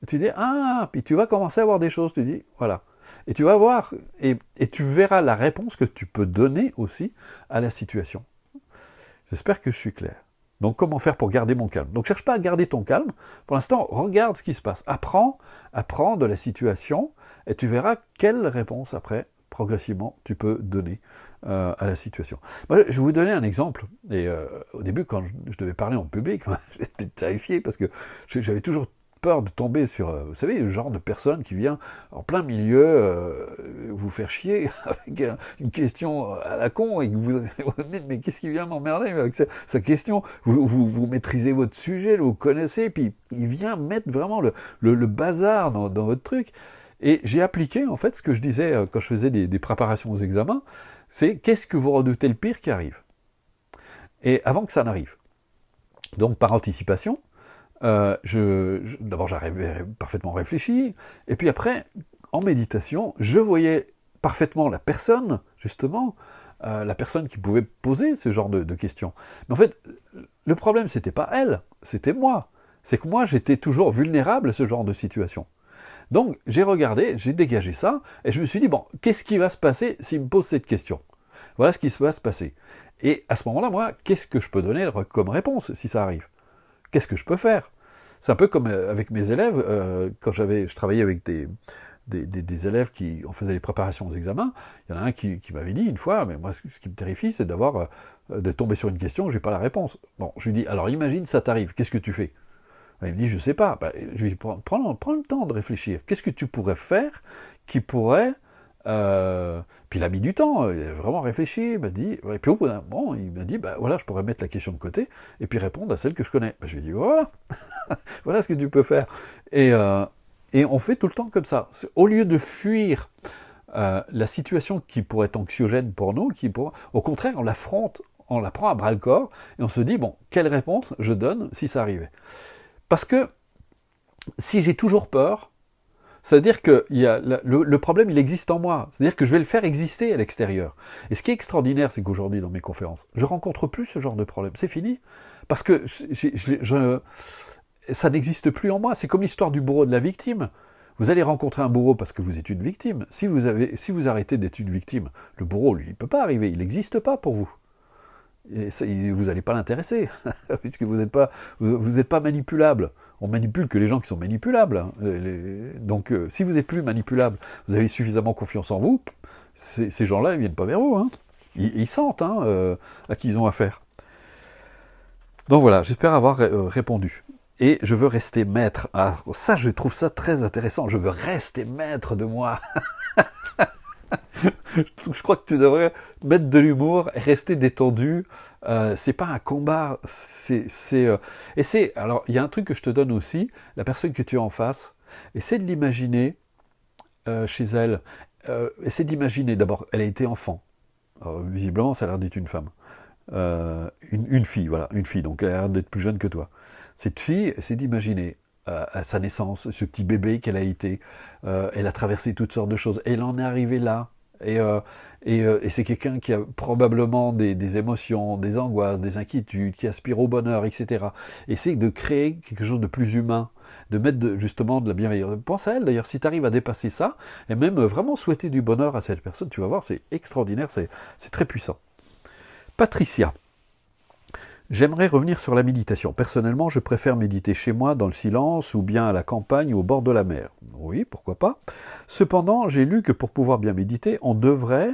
et tu dis, ah, puis tu vas commencer à voir des choses, tu dis, voilà. Et tu vas voir, et tu verras la réponse que tu peux donner aussi à la situation. J'espère que je suis clair. Donc comment faire pour garder mon calme? Donc cherche pas à garder ton calme, pour l'instant regarde ce qui se passe, apprends de la situation, et tu verras quelle réponse après, progressivement, tu peux donner à la situation. Moi, je vais vous donner un exemple, et au début quand je devais parler en public, j'étais terrifié parce que j'avais toujours peur de tomber sur, vous savez, le genre de personne qui vient en plein milieu vous faire chier avec une question à la con et que vous dites mais qu'est-ce qui vient m'emmerder avec sa question, vous maîtrisez votre sujet, vous connaissez, puis il vient mettre vraiment le bazar dans votre truc. Et j'ai appliqué en fait ce que je disais quand je faisais des préparations aux examens, c'est qu'est-ce que vous redoutez le pire qui arrive? Et avant que ça n'arrive. Donc par anticipation, d'abord j'avais parfaitement réfléchi, et puis après, en méditation, je voyais parfaitement la personne, justement, la personne qui pouvait poser ce genre de questions. Mais en fait, le problème, c'était pas elle, c'était moi. C'est que moi, j'étais toujours vulnérable à ce genre de situation. Donc, j'ai regardé, j'ai dégagé ça, et je me suis dit, bon, qu'est-ce qui va se passer s'il me pose cette question? Voilà ce qui va se passer. Et à ce moment-là, moi, qu'est-ce que je peux donner comme réponse si ça arrive? Qu'est-ce que je peux faire? C'est un peu comme avec mes élèves, quand je travaillais avec des élèves qui on faisait les préparations aux examens, il y en a un qui m'avait dit une fois, mais moi ce qui me terrifie, c'est de tomber sur une question où j'ai pas la réponse. Bon, je lui dis, alors imagine ça t'arrive, qu'est-ce que tu fais? Il me dit, je sais pas. Je lui dis, prends le temps de réfléchir. Qu'est-ce que tu pourrais faire qui pourrait... Puis il a mis du temps, il a vraiment réfléchi, il m'a dit, et puis au bout d'un moment, il m'a dit, voilà, je pourrais mettre la question de côté, et puis répondre à celle que je connais. Je lui ai dit, voilà, voilà ce que tu peux faire. Et on fait tout le temps comme ça. Au lieu de fuir la situation qui pourrait être anxiogène pour nous, au contraire, on l'affronte, on la prend à bras-le-corps, et on se dit, bon, quelle réponse je donne si ça arrivait? Parce que si j'ai toujours peur, c'est-à-dire que le problème, il existe en moi. C'est-à-dire que je vais le faire exister à l'extérieur. Et ce qui est extraordinaire, c'est qu'aujourd'hui, dans mes conférences, je rencontre plus ce genre de problème. C'est fini. Parce que ça n'existe plus en moi. C'est comme l'histoire du bourreau de la victime. Vous allez rencontrer un bourreau parce que vous êtes une victime. Si vous arrêtez d'être une victime, le bourreau, lui, il ne peut pas arriver. Il n'existe pas pour vous. Et ça, vous n'allez pas l'intéresser, puisque vous n'êtes pas manipulable. On manipule que les gens qui sont manipulables. Hein. Donc, si vous n'êtes plus manipulable, vous avez suffisamment confiance en vous, ces gens-là, ils ne viennent pas vers vous. Hein. Ils sentent à qui ils ont affaire. Donc voilà, j'espère avoir répondu. Et je veux rester maître. Ah, ça, je trouve ça très intéressant. Je veux rester maître de moi. Je crois que tu devrais mettre de l'humour, rester détendu. C'est pas un combat. Alors, il y a un truc que je te donne aussi. La personne que tu as en face, essaie de l'imaginer chez elle. Essaie d'imaginer. D'abord, elle a été enfant. Alors, visiblement, ça a l'air d'être une femme. Une fille, voilà, une fille. Donc, elle a l'air d'être plus jeune que toi. Cette fille, essaie d'imaginer à sa naissance, ce petit bébé qu'elle a été. Elle a traversé toutes sortes de choses. Elle en est arrivée là. Et c'est quelqu'un qui a probablement des émotions, des angoisses, des inquiétudes, qui aspire au bonheur, etc. Essaye de créer quelque chose de plus humain. de mettre justement de la bienveillance. Pense à elle d'ailleurs, si tu arrives à dépasser ça, et même vraiment souhaiter du bonheur à cette personne, tu vas voir, c'est extraordinaire, c'est très puissant. Patricia. J'aimerais revenir sur la méditation. Personnellement, je préfère méditer chez moi, dans le silence, ou bien à la campagne ou au bord de la mer. Oui, pourquoi pas. Cependant, j'ai lu que pour pouvoir bien méditer, on devrait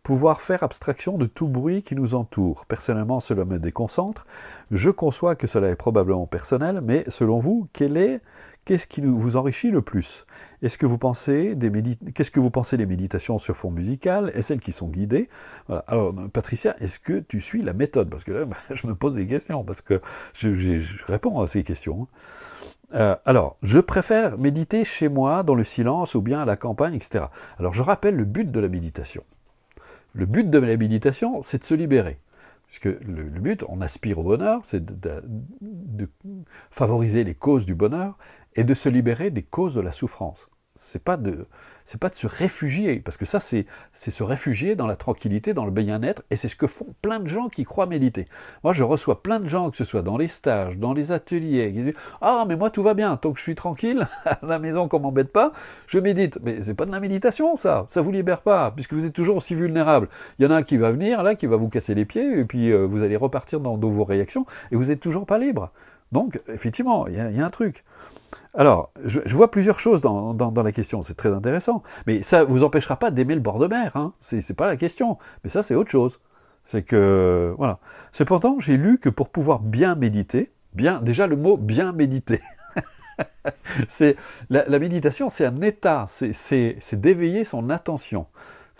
pouvoir faire abstraction de tout bruit qui nous entoure. Personnellement, cela me déconcentre. Je conçois que cela est probablement personnel, mais selon vous, qu'est-ce qui vous enrichit le plus? Qu'est-ce que vous pensez des méditations sur fond musical et celles qui sont guidées? Voilà. Alors, Patricia, est-ce que tu suis la méthode? Parce que là, je me pose des questions, parce que je réponds à ces questions. Alors, je préfère méditer chez moi, dans le silence, ou bien à la campagne, etc. Alors, je rappelle le but de la méditation. Le but de la méditation, c'est de se libérer. Puisque le but, on aspire au bonheur, c'est de favoriser les causes du bonheur et de se libérer des causes de la souffrance. C'est pas de se réfugier, parce que ça, c'est se réfugier dans la tranquillité, dans le bien-être, et c'est ce que font plein de gens qui croient méditer. Moi, je reçois plein de gens, que ce soit dans les stages, dans les ateliers, qui disent « Ah, mais moi, tout va bien, tant que je suis tranquille, à la maison, qu'on m'embête pas, je médite. » Mais c'est pas de la méditation, ça vous libère pas, puisque vous êtes toujours aussi vulnérable. Il y en a un qui va venir, là, qui va vous casser les pieds, et puis vous allez repartir dans vos réactions, et vous êtes toujours pas libre. Donc, effectivement, il y a un truc. Alors, je vois plusieurs choses dans la question, c'est très intéressant. Mais ça ne vous empêchera pas d'aimer le bord de mer, hein. C'est pas la question. Mais ça, c'est autre chose. C'est que, voilà. Cependant, j'ai lu que pour pouvoir bien méditer, déjà le mot bien méditer, la méditation, c'est un état, c'est d'éveiller son attention.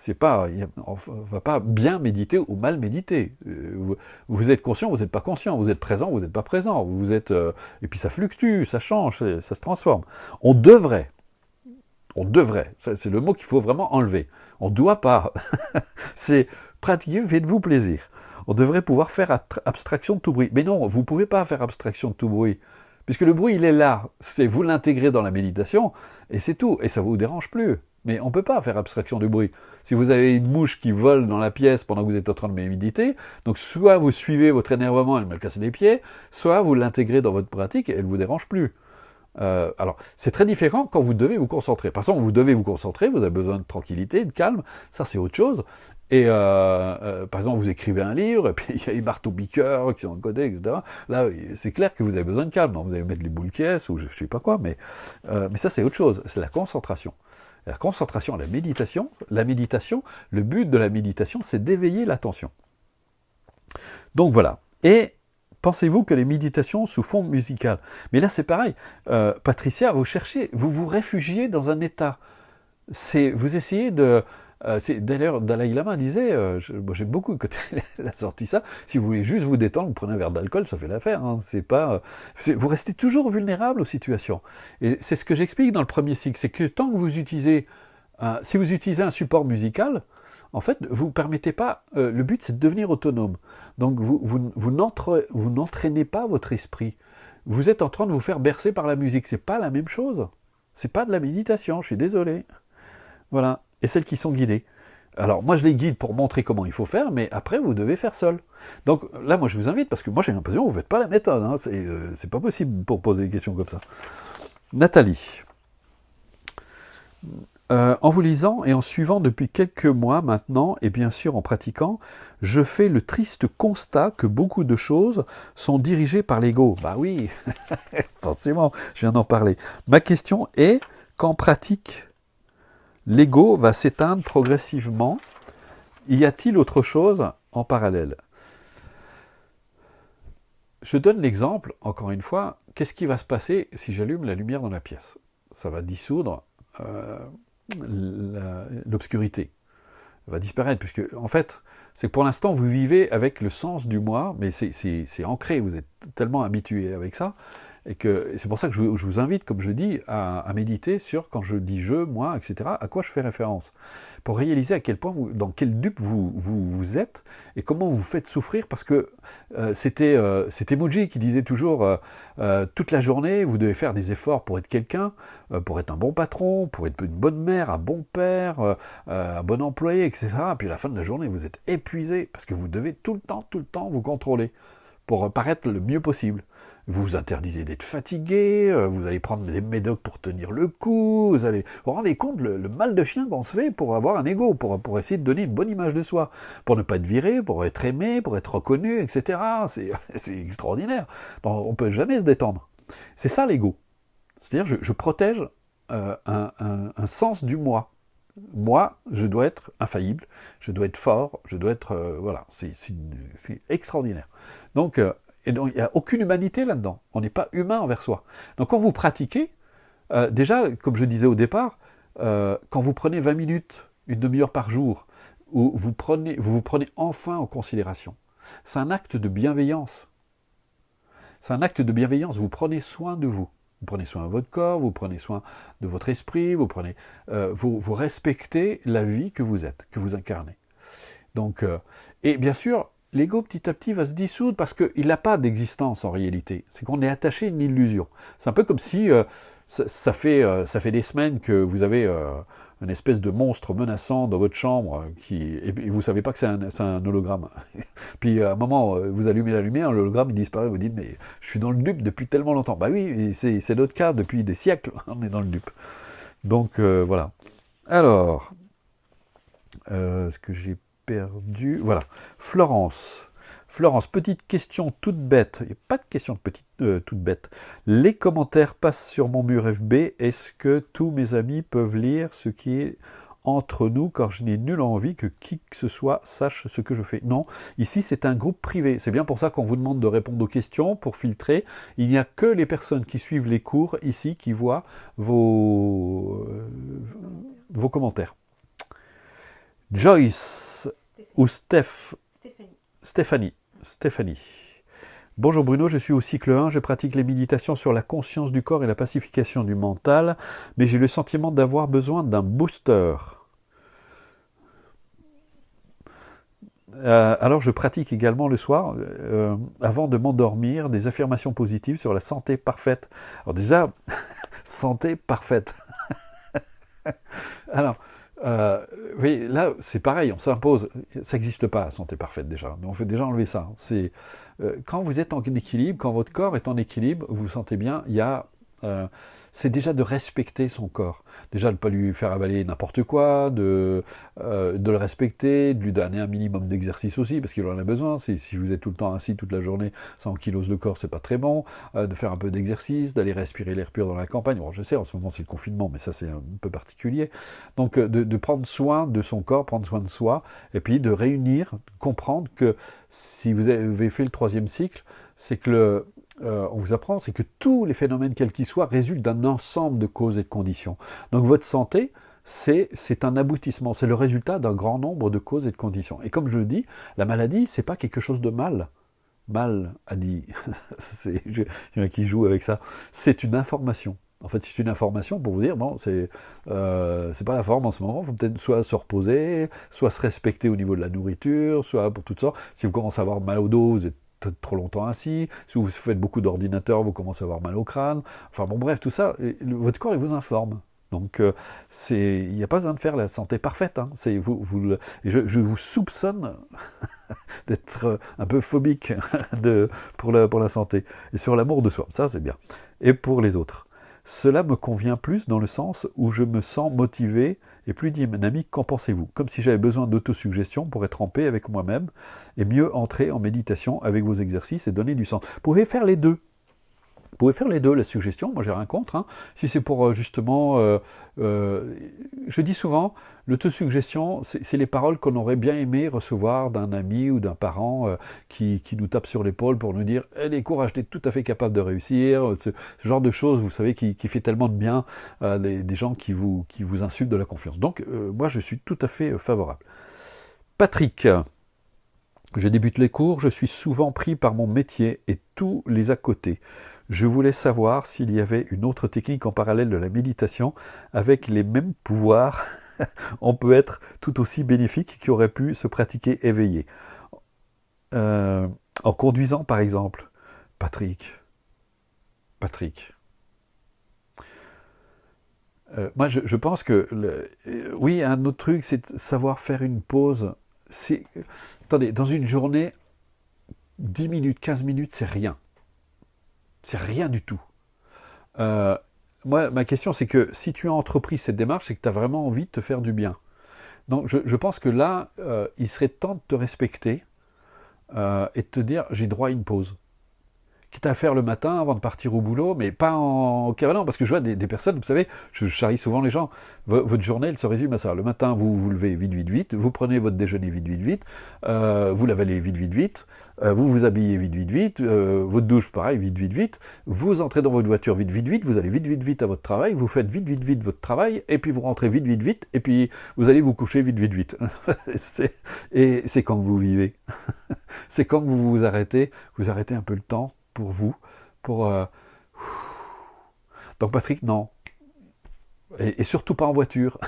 On ne va pas bien méditer ou mal méditer. Vous êtes conscient, vous n'êtes pas conscient. Vous êtes présent, vous n'êtes pas présent. Et puis ça fluctue, ça change, ça se transforme. On devrait, c'est le mot qu'il faut vraiment enlever. On ne doit pas. C'est pratiquer, faites-vous plaisir. On devrait pouvoir faire abstraction de tout bruit. Mais non, vous ne pouvez pas faire abstraction de tout bruit. Puisque le bruit, il est là. C'est vous l'intégrez dans la méditation, et c'est tout. Et ça ne vous dérange plus. Mais on ne peut pas faire abstraction du bruit. Si vous avez une mouche qui vole dans la pièce pendant que vous êtes en train de méditer, donc soit vous suivez votre énervement, elle me casse les pieds, soit vous l'intégrez dans votre pratique et elle ne vous dérange plus. Alors, c'est très différent quand vous devez vous concentrer. Par exemple, vous devez vous concentrer, vous avez besoin de tranquillité, de calme, ça c'est autre chose. Et par exemple, vous écrivez un livre, et puis il y a les marteaux-piqueurs qui sont à côté, etc. Là, c'est clair que vous avez besoin de calme. Donc, vous allez mettre les boules caisses ou je ne sais pas quoi, mais ça c'est autre chose, c'est la concentration. La concentration, la méditation, le but de la méditation, c'est d'éveiller l'attention. Donc voilà. Et pensez-vous que les méditations sous fond musical? Mais là, c'est pareil. Patricia, vous vous réfugiez dans un état. Vous essayez de... D'ailleurs, Dalai Lama disait, j'aime beaucoup quand elle a sorti ça, si vous voulez juste vous détendre, vous prenez un verre d'alcool, ça fait l'affaire. Hein, vous restez toujours vulnérable aux situations. Et c'est ce que j'explique dans le premier cycle, c'est que tant que vous utilisez, si vous utilisez un support musical, en fait, vous ne permettez pas, le but c'est de devenir autonome. Donc vous n'entraînez pas votre esprit. Vous êtes en train de vous faire bercer par la musique. C'est pas la même chose. C'est pas de la méditation, je suis désolé. Voilà. Et celles qui sont guidées. Alors, moi, je les guide pour montrer comment il faut faire, mais après, vous devez faire seul. Donc, là, moi, je vous invite, parce que moi, j'ai l'impression que vous ne faites pas la méthode. Hein. C'est pas possible pour poser des questions comme ça. Nathalie. En vous lisant et en suivant depuis quelques mois maintenant, et bien sûr en pratiquant, je fais le triste constat que beaucoup de choses sont dirigées par l'ego. Bah oui, forcément, je viens d'en parler. Ma question est, qu'en pratique, l'ego va s'éteindre progressivement. Y a-t-il autre chose en parallèle? Je donne l'exemple, encore une fois, qu'est-ce qui va se passer si j'allume la lumière dans la pièce? Ça va dissoudre l'obscurité. Elle va disparaître, puisque, en fait, c'est que pour l'instant, vous vivez avec le sens du moi, mais c'est ancré, vous êtes tellement habitué avec ça, et c'est pour ça que je vous invite, comme je dis, à méditer sur, quand je dis je, moi, etc., à quoi je fais référence, pour réaliser à quel point, dans quel dupe vous êtes, et comment vous faites souffrir, parce que c'était Emoji qui disait toujours, toute la journée, vous devez faire des efforts pour être quelqu'un, pour être un bon patron, pour être une bonne mère, un bon père, un bon employé, etc., puis à la fin de la journée, vous êtes épuisé, parce que vous devez tout le temps vous contrôler, pour paraître le mieux possible. vous vous interdisez d'être fatigué, vous allez prendre des médocs pour tenir le coup, vous vous rendez compte le mal de chien qu'on se fait pour avoir un ego, pour essayer de donner une bonne image de soi, pour ne pas être viré, pour être aimé, pour être reconnu, etc. C'est extraordinaire. Donc, on ne peut jamais se détendre. C'est ça l'ego. C'est-à-dire je protège un sens du moi. Moi, je dois être infaillible, je dois être fort, je dois être... voilà, c'est extraordinaire. Donc, il n'y a aucune humanité là-dedans. On n'est pas humain envers soi. Donc quand vous pratiquez, déjà, comme je disais au départ, quand vous prenez 20 minutes, une demi-heure par jour, où vous vous prenez enfin en considération, c'est un acte de bienveillance. C'est un acte de bienveillance, vous prenez soin de vous. Vous prenez soin de votre corps, vous prenez soin de votre esprit, vous respectez la vie que vous êtes, que vous incarnez. Donc, et bien sûr, l'ego petit à petit va se dissoudre parce qu'il n'a pas d'existence en réalité. C'est qu'on est attaché à une illusion. C'est un peu comme si ça fait des semaines que vous avez une espèce de monstre menaçant dans votre chambre et vous ne savez pas que c'est un hologramme. Puis à un moment, vous allumez la lumière, l'hologramme il disparaît, vous dites mais je suis dans le dupe depuis tellement longtemps. Bah oui, c'est notre cas depuis des siècles, on est dans le dupe. Donc voilà. Alors, ce que j'ai perdu, voilà. Florence, petite question toute bête. Il n'y a pas de question toute bête. Les commentaires passent sur mon mur FB. Est-ce que tous mes amis peuvent lire ce qui est entre nous car je n'ai nulle envie que qui que ce soit sache ce que je fais? Non, ici c'est un groupe privé. C'est bien pour ça qu'on vous demande de répondre aux questions pour filtrer. Il n'y a que les personnes qui suivent les cours ici qui voient vos commentaires. Joyce ou Stéphanie. Bonjour Bruno, je suis au cycle 1, je pratique les méditations sur la conscience du corps et la pacification du mental, mais j'ai le sentiment d'avoir besoin d'un booster. Alors je pratique également le soir, avant de m'endormir, des affirmations positives sur la santé parfaite. Alors déjà, santé parfaite. Alors, oui, là, c'est pareil, on s'impose. Ça n'existe pas, la santé parfaite déjà. On fait déjà enlever ça. C'est quand vous êtes en équilibre, quand votre corps est en équilibre, vous vous sentez bien. C'est déjà de respecter son corps. Déjà de ne pas lui faire avaler n'importe quoi, de le respecter, de lui donner un minimum d'exercice aussi, parce qu'il en a besoin. Si vous êtes tout le temps assis toute la journée, 100 kilos de corps, c'est pas très bon. De faire un peu d'exercice, d'aller respirer l'air pur dans la campagne. Bon, je sais, en ce moment c'est le confinement, mais ça c'est un peu particulier. Donc de prendre soin de son corps, prendre soin de soi, et puis de réunir, comprendre que si vous avez fait le 3e cycle, c'est que on vous apprend, c'est que tous les phénomènes, quels qu'ils soient, résultent d'un ensemble de causes et de conditions. Donc votre santé, c'est un aboutissement, c'est le résultat d'un grand nombre de causes et de conditions. Et comme je le dis, la maladie, c'est pas quelque chose de mal. Mal a dit, il y en a qui jouent avec ça, c'est une information. En fait, c'est une information pour vous dire, bon, c'est pas la forme en ce moment, il faut peut-être soit se reposer, soit se respecter au niveau de la nourriture, soit pour toutes sortes. Si vous commencez à avoir mal au dos, vous êtes trop longtemps assis, si vous faites beaucoup d'ordinateur, vous commencez à avoir mal au crâne, enfin bon bref, tout ça, votre corps il vous informe. Donc il n'y a pas besoin de faire la santé parfaite. Hein. Je vous soupçonne d'être un peu phobique pour la santé. Et sur l'amour de soi, ça c'est bien. Et pour les autres. Cela me convient plus dans le sens où je me sens motivé et plus dynamique. Qu'en pensez-vous? Comme si j'avais besoin d'autosuggestion pour être en paix avec moi-même et mieux entrer en méditation avec vos exercices et donner du sens. Vous pouvez faire les deux. Vous pouvez faire les deux, la suggestion, moi j'ai rien contre. Hein. Si c'est pour justement... je dis souvent, l'autosuggestion, c'est les paroles qu'on aurait bien aimé recevoir d'un ami ou d'un parent qui nous tape sur l'épaule pour nous dire « Allez, courage, tu es tout à fait capable de réussir ». Ce genre de choses, vous savez, qui fait tellement de bien, des gens qui vous insultent de la confiance. Donc, moi je suis tout à fait favorable. Patrick, je débute les cours, je suis souvent pris par mon métier et tous les à côté. Je voulais savoir s'il y avait une autre technique en parallèle de la méditation avec les mêmes pouvoirs. On peut être tout aussi bénéfique qui aurait pu se pratiquer éveillé. En conduisant par exemple. Patrick. Moi je pense que, oui, un autre truc, c'est de savoir faire une pause. Attendez, dans une journée, 10 minutes, 15 minutes, c'est rien. C'est rien du tout. Euh, Moi, ma question, c'est que si tu as entrepris cette démarche, c'est que tu as vraiment envie de te faire du bien. Donc, je pense que là, il serait temps de te respecter et de te dire, j'ai droit à une pause. Quitte à faire le matin avant de partir au boulot, mais pas en cavalant, parce que je vois des personnes, vous savez, je charrie souvent les gens, votre journée, elle se résume à ça. Le matin, vous vous levez vite, vite, vite, vous prenez votre déjeuner vite, vite, vite, vous l'avalez vite, vite, vite, vous vous habillez vite, vite, vite, votre douche, pareil, vite, vite, vite, vous entrez dans votre voiture vite, vite, vite, vous allez vite, vite, vite à votre travail, vous faites vite, vite, vite votre travail, et puis vous rentrez vite, vite, vite, et puis vous allez vous coucher vite, vite, vite. Et c'est quand vous vivez. C'est quand vous arrêtez un peu le temps pour vous, pour... Donc Patrick, non. Et surtout pas en voiture.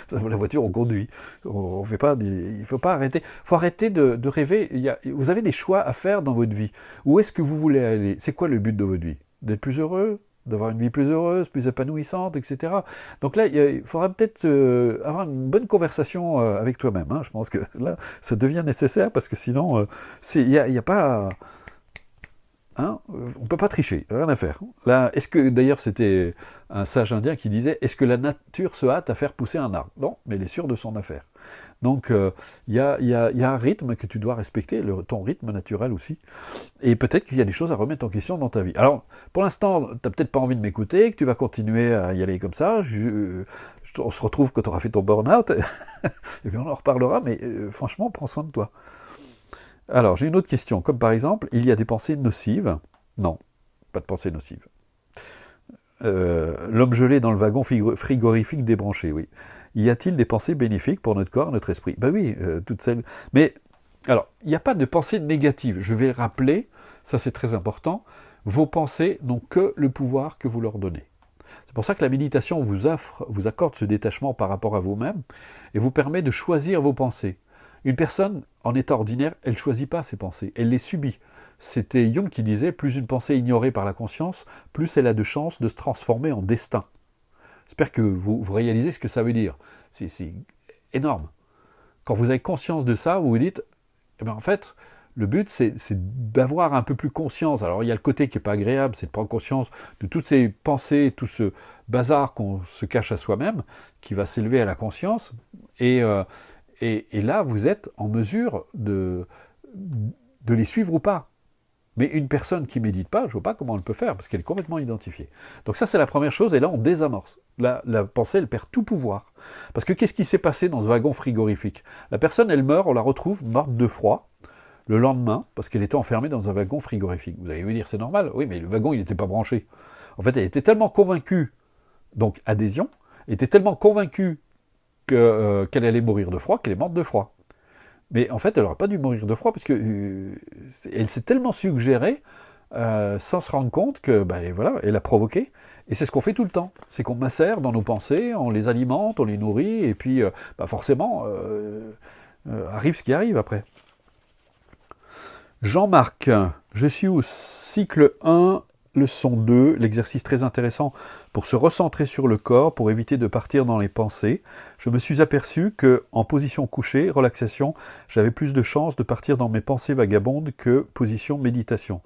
La voiture, on conduit. On fait pas il ne faut pas arrêter. Il faut arrêter de rêver. Vous avez des choix à faire dans votre vie. Où est-ce que vous voulez aller? C'est quoi le but de votre vie? D'être plus heureux? D'avoir une vie plus heureuse, plus épanouissante, etc. Donc là, il faudra peut-être avoir une bonne conversation avec toi-même. Hein. Je pense que là, ça devient nécessaire parce que sinon, il n'y a pas... Hein, on ne peut pas tricher, rien à faire. Là, est-ce que, d'ailleurs, c'était un sage indien qui disait, est-ce que la nature se hâte à faire pousser un arbre? Non, mais elle est sûre de son affaire. Donc, il y a un rythme que tu dois respecter, ton rythme naturel aussi. Et peut-être qu'il y a des choses à remettre en question dans ta vie. Alors, pour l'instant, tu n'as peut-être pas envie de m'écouter, que tu vas continuer à y aller comme ça. On se retrouve quand tu auras fait ton burn-out, et puis on en reparlera, mais franchement, prends soin de toi. Alors, j'ai une autre question, comme par exemple, il y a des pensées nocives? Non, pas de pensées nocives. L'homme gelé dans le wagon frigorifique débranché, oui. Y a-t-il des pensées bénéfiques pour notre corps, notre esprit? Ben oui, toutes celles... Mais, alors, il n'y a pas de pensées négatives. Je vais le rappeler, ça c'est très important, vos pensées n'ont que le pouvoir que vous leur donnez. C'est pour ça que la méditation vous accorde ce détachement par rapport à vous-même, et vous permet de choisir vos pensées. Une personne, en état ordinaire, elle ne choisit pas ses pensées, elle les subit. C'était Jung qui disait, plus une pensée est ignorée par la conscience, plus elle a de chances de se transformer en destin. J'espère que vous réalisez ce que ça veut dire. C'est énorme. Quand vous avez conscience de ça, vous vous dites, eh bien en fait, le but c'est d'avoir un peu plus conscience. Alors il y a le côté qui n'est pas agréable, c'est de prendre conscience de toutes ces pensées, tout ce bazar qu'on se cache à soi-même, qui va s'élever à la conscience, et là, vous êtes en mesure de les suivre ou pas. Mais une personne qui ne médite pas, je ne vois pas comment elle peut faire, parce qu'elle est complètement identifiée. Donc ça, c'est la première chose, et là, on désamorce. La pensée, elle perd tout pouvoir. Parce que qu'est-ce qui s'est passé dans ce wagon frigorifique? La personne, elle meurt, on la retrouve morte de froid, le lendemain, parce qu'elle était enfermée dans un wagon frigorifique. Vous allez me dire, c'est normal? Oui, mais le wagon, il n'était pas branché. En fait, elle était tellement convaincue, donc adhésion, était tellement convaincue qu'elle allait mourir de froid, qu'elle est morte de froid. Mais en fait, elle n'aurait pas dû mourir de froid, parce que elle s'est tellement suggérée, sans se rendre compte que, voilà, elle a provoqué. Et c'est ce qu'on fait tout le temps. C'est qu'on macère dans nos pensées, on les alimente, on les nourrit, et puis, forcément, arrive ce qui arrive après. Jean-Marc, je suis au cycle 1, leçon 2, l'exercice très intéressant pour se recentrer sur le corps, pour éviter de partir dans les pensées. Je me suis aperçu que, en position couchée, relaxation, j'avais plus de chances de partir dans mes pensées vagabondes que position méditation.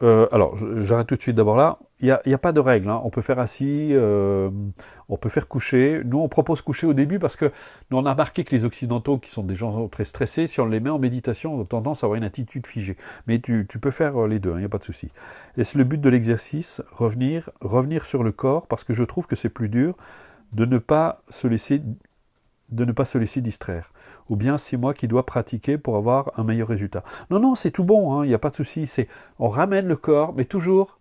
Alors, j'arrête tout de suite d'abord là. Il n'y a pas de règle. Hein. On peut faire assis, on peut faire coucher. Nous, on propose coucher au début parce que nous, on a remarqué que les Occidentaux, qui sont des gens très stressés, si on les met en méditation, on a tendance à avoir une attitude figée. Mais tu peux faire les deux, il n'y a pas de souci. Et c'est le but de l'exercice, revenir sur le corps, parce que je trouve que c'est plus dur de ne pas se laisser distraire. Ou bien c'est moi qui dois pratiquer pour avoir un meilleur résultat. Non, c'est tout bon, il n'y a pas de souci. On ramène le corps, mais toujours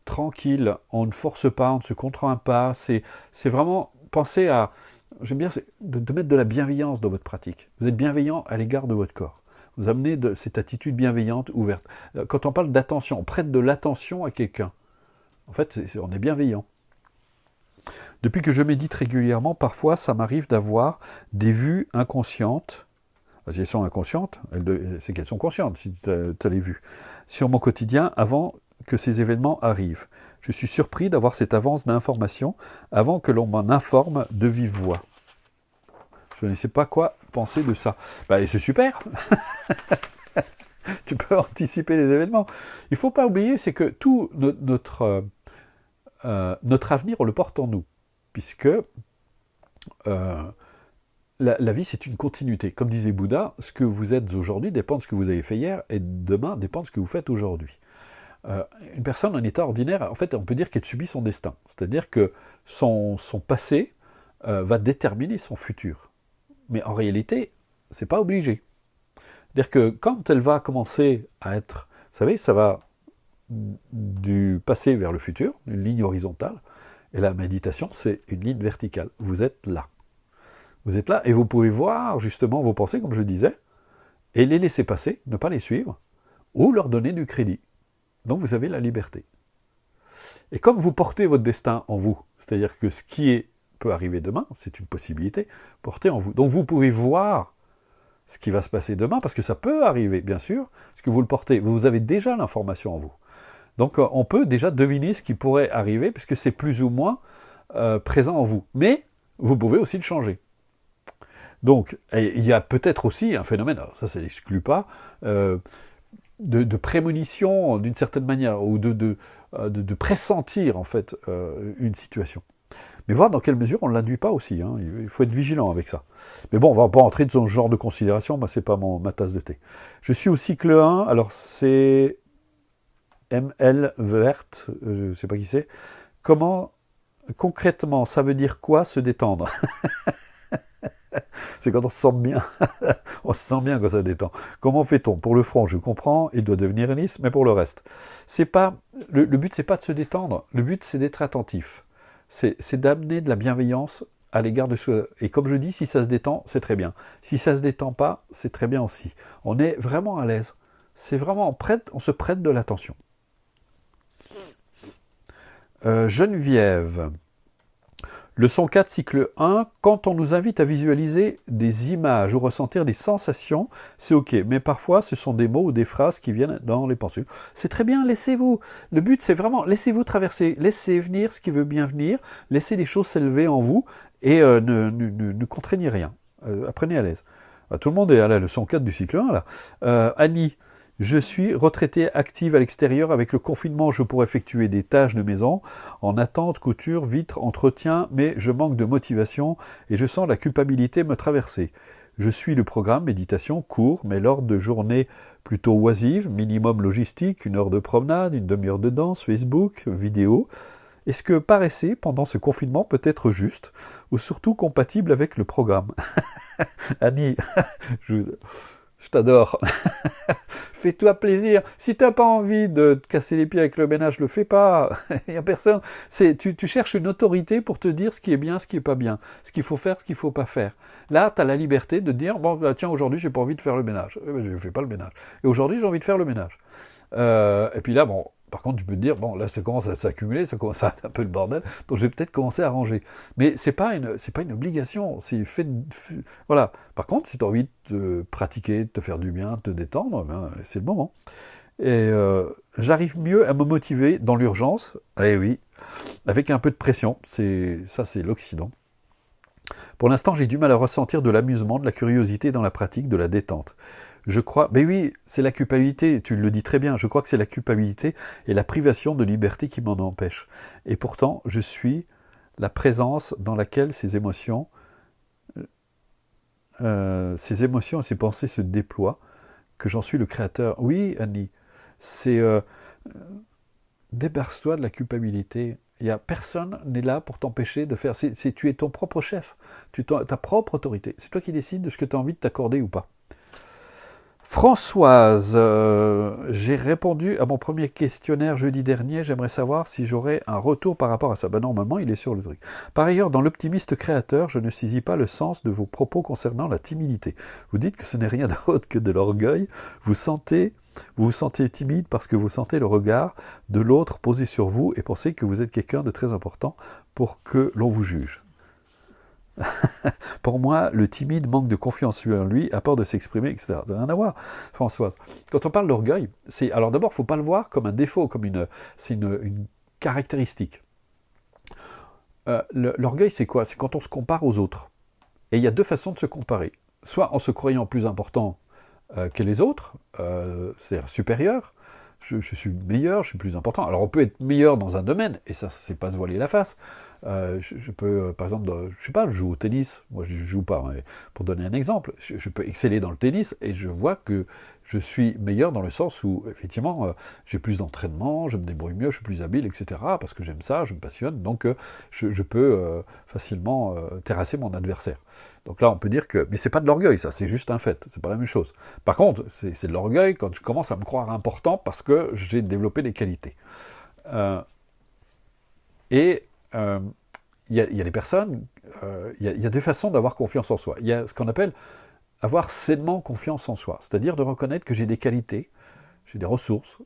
tranquille. On ne force pas, on ne se contraint pas. C'est vraiment penser à... J'aime bien de mettre de la bienveillance dans votre pratique. Vous êtes bienveillant à l'égard de votre corps. Vous amenez cette attitude bienveillante, ouverte. Quand on parle d'attention, on prête de l'attention à quelqu'un. En fait, on est bienveillant. Depuis que je médite régulièrement, parfois, ça m'arrive d'avoir des vues inconscientes. Si elles sont inconscientes, c'est qu'elles sont conscientes, si tu as les vues, sur mon quotidien avant que ces événements arrivent. Je suis surpris d'avoir cette avance d'information avant que l'on m'en informe de vive voix. Je ne sais pas quoi penser de ça. Et c'est super. tu peux anticiper les événements. Il ne faut pas oublier, c'est que tout notre avenir, on le porte en nous, puisque la vie, c'est une continuité. Comme disait Bouddha, ce que vous êtes aujourd'hui dépend de ce que vous avez fait hier, et demain dépend de ce que vous faites aujourd'hui. Une personne en état ordinaire, en fait, on peut dire qu'elle subit son destin. C'est-à-dire que son passé va déterminer son futur. Mais en réalité, c'est pas obligé. C'est-à-dire que quand elle va commencer à être, vous savez, ça va du passé vers le futur, une ligne horizontale, et la méditation, c'est une ligne verticale. Vous êtes là. Vous êtes là, et vous pouvez voir justement vos pensées, comme je disais, et les laisser passer, ne pas les suivre, ou leur donner du crédit. Donc vous avez la liberté. Et comme vous portez votre destin en vous, c'est-à-dire que ce qui peut arriver demain, c'est une possibilité, portée en vous. Donc vous pouvez voir ce qui va se passer demain, parce que ça peut arriver, bien sûr, parce que vous le portez, vous avez déjà l'information en vous. Donc on peut déjà deviner ce qui pourrait arriver, puisque c'est plus ou moins présent en vous. Mais vous pouvez aussi le changer. Donc il y a peut-être aussi un phénomène, alors ça n'exclut pas, de prémonition d'une certaine manière, ou de pressentir en fait une situation. Mais voir dans quelle mesure on ne l'induit pas aussi, hein. Il faut être vigilant avec ça. Mais bon, on ne va pas entrer dans ce genre de considération, moi c'est pas ma tasse de thé. Je suis au cycle 1, alors c'est ML verte, je ne sais pas qui c'est. Comment, concrètement, ça veut dire quoi se détendre? C'est quand on se sent bien. On se sent bien quand ça détend. Comment fait-on? Pour le front, je comprends, il doit devenir lisse, mais pour le reste. C'est pas, le but, c'est pas de se détendre. Le but, c'est d'être attentif. C'est d'amener de la bienveillance à l'égard de soi. Et comme je dis, si ça se détend, c'est très bien. Si ça se détend pas, c'est très bien aussi. On est vraiment à l'aise. C'est vraiment, on se prête de l'attention. Geneviève. Leçon 4, cycle 1, quand on nous invite à visualiser des images ou ressentir des sensations, c'est ok, mais parfois ce sont des mots ou des phrases qui viennent dans les pensées. C'est très bien, laissez-vous. Le but c'est vraiment, laissez-vous traverser, laissez venir ce qui veut bien venir, laissez les choses s'élever en vous et ne contraignez rien. Apprenez à l'aise. Tout le monde est à la leçon 4 du cycle 1 là. Annie. Je suis retraitée active à l'extérieur. Avec le confinement, je pourrais effectuer des tâches de maison, en attente, couture, vitre, entretien, mais je manque de motivation et je sens la culpabilité me traverser. Je suis le programme méditation court, mais lors de journées plutôt oisives, minimum logistique, 1 heure de promenade, une demi-heure de danse, Facebook, vidéo. Est-ce que paraisser pendant ce confinement peut être juste ou surtout compatible avec le programme? Annie, je t'adore. Fais-toi plaisir. Si t'as pas envie de te casser les pieds avec le ménage, le fais pas. Il y a personne. Tu cherches une autorité pour te dire ce qui est bien, ce qui est pas bien, ce qu'il faut faire, ce qu'il faut pas faire. Là, tu as la liberté de dire bon, bah, tiens, aujourd'hui, j'ai pas envie de faire le ménage. Eh ben, je fais pas le ménage. Et aujourd'hui, j'ai envie de faire le ménage. Et puis là, bon. Par contre, tu peux te dire, bon, là, ça commence à s'accumuler, ça commence à être un peu le bordel, donc je vais peut-être commencer à ranger. Mais c'est pas une obligation, c'est voilà. Par contre, si tu as envie de pratiquer, de te faire du bien, de te détendre, ben, c'est le moment. Et j'arrive mieux à me motiver dans l'urgence, eh oui, avec un peu de pression, ça c'est l'Occident. Pour l'instant, j'ai du mal à ressentir de l'amusement, de la curiosité dans la pratique, de la détente. Je crois, mais oui, c'est la culpabilité, tu le dis très bien, je crois que c'est la culpabilité et la privation de liberté qui m'en empêche. Et pourtant, je suis la présence dans laquelle ces émotions et ces pensées se déploient, que j'en suis le créateur. Oui, Annie, c'est débarrasse-toi de la culpabilité. Personne n'est là pour t'empêcher de faire. Tu es ton propre chef, ta propre autorité. C'est toi qui décides de ce que tu as envie de t'accorder ou pas. Françoise, j'ai répondu à mon premier questionnaire jeudi dernier, j'aimerais savoir si j'aurais un retour par rapport à ça. Ben normalement, il est sur le truc. Par ailleurs, dans l'optimiste créateur, je ne saisis pas le sens de vos propos concernant la timidité. Vous dites que ce n'est rien d'autre que de l'orgueil. Vous vous sentez timide parce que vous sentez le regard de l'autre posé sur vous et pensez que vous êtes quelqu'un de très important pour que l'on vous juge. Pour moi, le timide manque de confiance en lui, à peur de s'exprimer, etc. Ça n'a rien à voir, Françoise. Quand on parle d'orgueil, alors d'abord, il ne faut pas le voir comme un défaut, c'est une caractéristique. L'orgueil, c'est quoi? C'est quand on se compare aux autres. Et il y a deux façons de se comparer. Soit en se croyant plus important que les autres, c'est-à-dire supérieur. Je suis meilleur, je suis plus important. Alors on peut être meilleur dans un domaine, et ça, c'est pas se voiler la face. Je peux, par exemple, je sais pas, je joue au tennis. Moi, je joue pas, mais pour donner un exemple, je peux exceller dans le tennis, et je vois que je suis meilleur dans le sens où, effectivement, j'ai plus d'entraînement, je me débrouille mieux, je suis plus habile, etc. Parce que j'aime ça, je me passionne, donc je peux facilement terrasser mon adversaire. Donc là, on peut dire que, mais c'est pas de l'orgueil, ça, c'est juste un fait, c'est pas la même chose. Par contre, c'est de l'orgueil quand je commence à me croire important parce que j'ai développé des qualités. Et il y a des personnes, il y a deux façons d'avoir confiance en soi. Il y a ce qu'on appelle avoir sainement confiance en soi, c'est-à-dire de reconnaître que j'ai des qualités, j'ai des ressources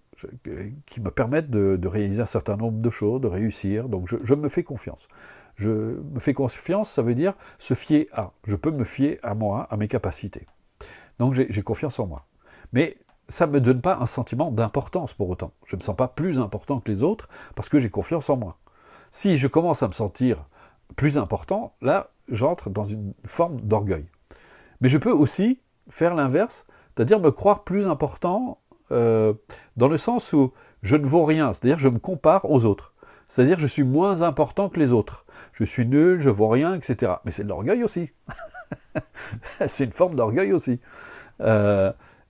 qui me permettent de réaliser un certain nombre de choses, de réussir, donc je me fais confiance. Je me fais confiance, ça veut dire se fier à. Je peux me fier à moi, à mes capacités. Donc j'ai confiance en moi. Mais ça ne me donne pas un sentiment d'importance pour autant. Je ne me sens pas plus important que les autres parce que j'ai confiance en moi. Si je commence à me sentir plus important, là, j'entre dans une forme d'orgueil. Mais je peux aussi faire l'inverse, c'est-à-dire me croire plus important dans le sens où je ne vaux rien, c'est-à-dire je me compare aux autres. C'est-à-dire je suis moins important que les autres. Je suis nul, je vaux rien, etc. Mais c'est de l'orgueil aussi. C'est une forme d'orgueil aussi.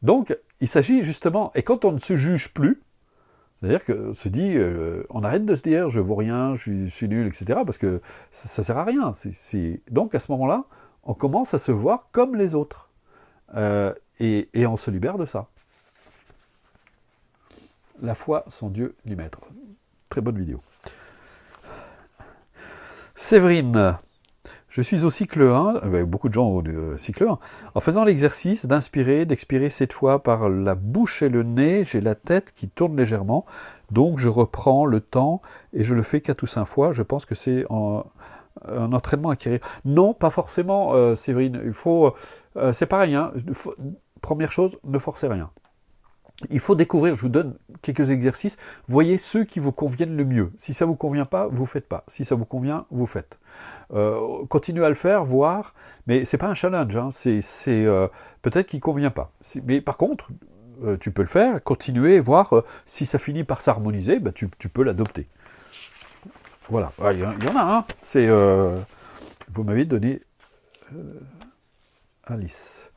Donc, il s'agit justement, et quand on ne se juge plus, c'est-à-dire qu'on se dit, on arrête de se dire je vaux rien, je suis nul, etc. parce que ça ne sert à rien. Donc à ce moment-là, on commence à se voir comme les autres. Et on se libère de ça. La foi, son Dieu, lui maître. Très bonne vidéo. Séverine, je suis au cycle 1, beaucoup de gens au cycle 1, en faisant l'exercice d'inspirer, d'expirer 7 fois par la bouche et le nez, j'ai la tête qui tourne légèrement, donc je reprends le temps et je le fais 4 ou 5 fois, je pense que c'est un entraînement à acquérir. Non, pas forcément, Séverine, il faut, c'est pareil, hein, première chose, ne forcez rien. Il faut découvrir, je vous donne quelques exercices, voyez ceux qui vous conviennent le mieux. Si ça ne vous convient pas, vous ne faites pas. Si ça vous convient, vous faites. Continuez à le faire, voir, mais ce n'est pas un challenge, hein. C'est peut-être qu'il ne convient pas. Mais par contre, tu peux le faire, continuer, voir si ça finit par s'harmoniser, bah, tu peux l'adopter. Voilà, il y en a un, vous m'avez donné Alice.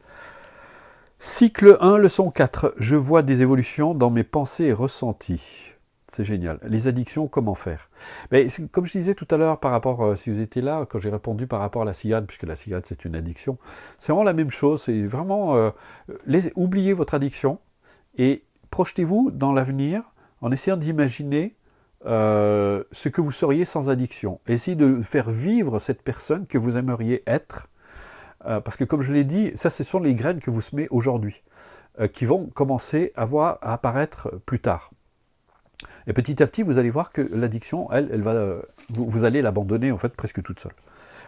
Cycle 1, leçon 4. Je vois des évolutions dans mes pensées et ressentis. C'est génial. Les addictions, comment faire? Mais comme je disais tout à l'heure, par rapport, si vous étiez là, quand j'ai répondu par rapport à la cigarette, puisque la cigarette c'est une addiction, c'est vraiment la même chose. C'est vraiment, oubliez votre addiction et projetez-vous dans l'avenir en essayant d'imaginer ce que vous seriez sans addiction. Essayez de faire vivre cette personne que vous aimeriez être. Parce que comme je l'ai dit, ça ce sont les graines que vous semez aujourd'hui, qui vont commencer à apparaître plus tard. Et petit à petit, vous allez voir que l'addiction, elle va, vous allez l'abandonner en fait presque toute seule.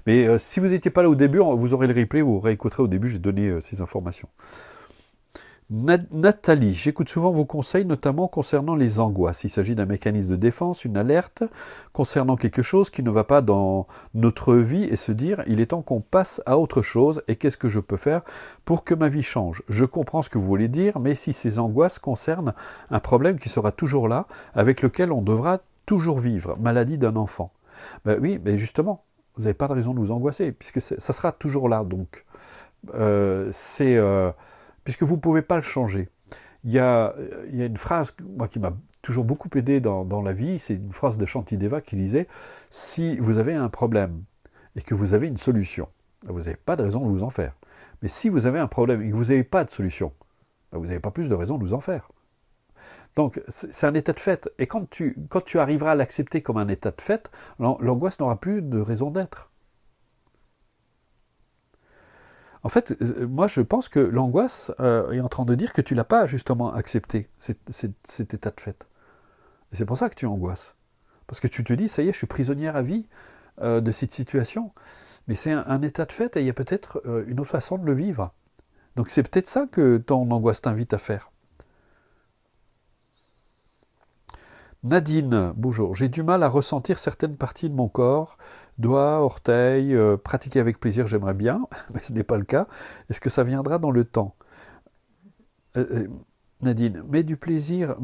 Mais si vous n'étiez pas là au début, vous aurez le replay, vous réécouterez au début, j'ai donné ces informations. Nathalie, j'écoute souvent vos conseils, notamment concernant les angoisses. Il s'agit d'un mécanisme de défense, une alerte, concernant quelque chose qui ne va pas dans notre vie et se dire, il est temps qu'on passe à autre chose et qu'est-ce que je peux faire pour que ma vie change. Je comprends ce que vous voulez dire, mais si ces angoisses concernent un problème qui sera toujours là, avec lequel on devra toujours vivre, maladie d'un enfant. Ben oui, mais justement, vous n'avez pas de raison de vous angoisser, puisque ça sera toujours là, donc. Puisque vous ne pouvez pas le changer. Il y a une phrase moi, qui m'a toujours beaucoup aidé dans la vie, c'est une phrase de Shantideva qui disait « Si vous avez un problème et que vous avez une solution, vous n'avez pas de raison de vous en faire. Mais si vous avez un problème et que vous n'avez pas de solution, vous n'avez pas plus de raison de vous en faire. » Donc c'est un état de fait. Et quand tu arriveras à l'accepter comme un état de fait, l'angoisse n'aura plus de raison d'être. En fait, moi je pense que l'angoisse est en train de dire que tu ne l'as pas justement accepté, cet état de fait. Et c'est pour ça que tu angoisses. Parce que tu te dis, ça y est, je suis prisonnière à vie de cette situation. Mais c'est un état de fait et il y a peut-être une autre façon de le vivre. Donc c'est peut-être ça que ton angoisse t'invite à faire. Nadine, bonjour. J'ai du mal à ressentir certaines parties de mon corps, doigts, orteils, pratiquer avec plaisir, j'aimerais bien, mais ce n'est pas le cas. Est-ce que ça viendra dans le temps? Nadine, mais du plaisir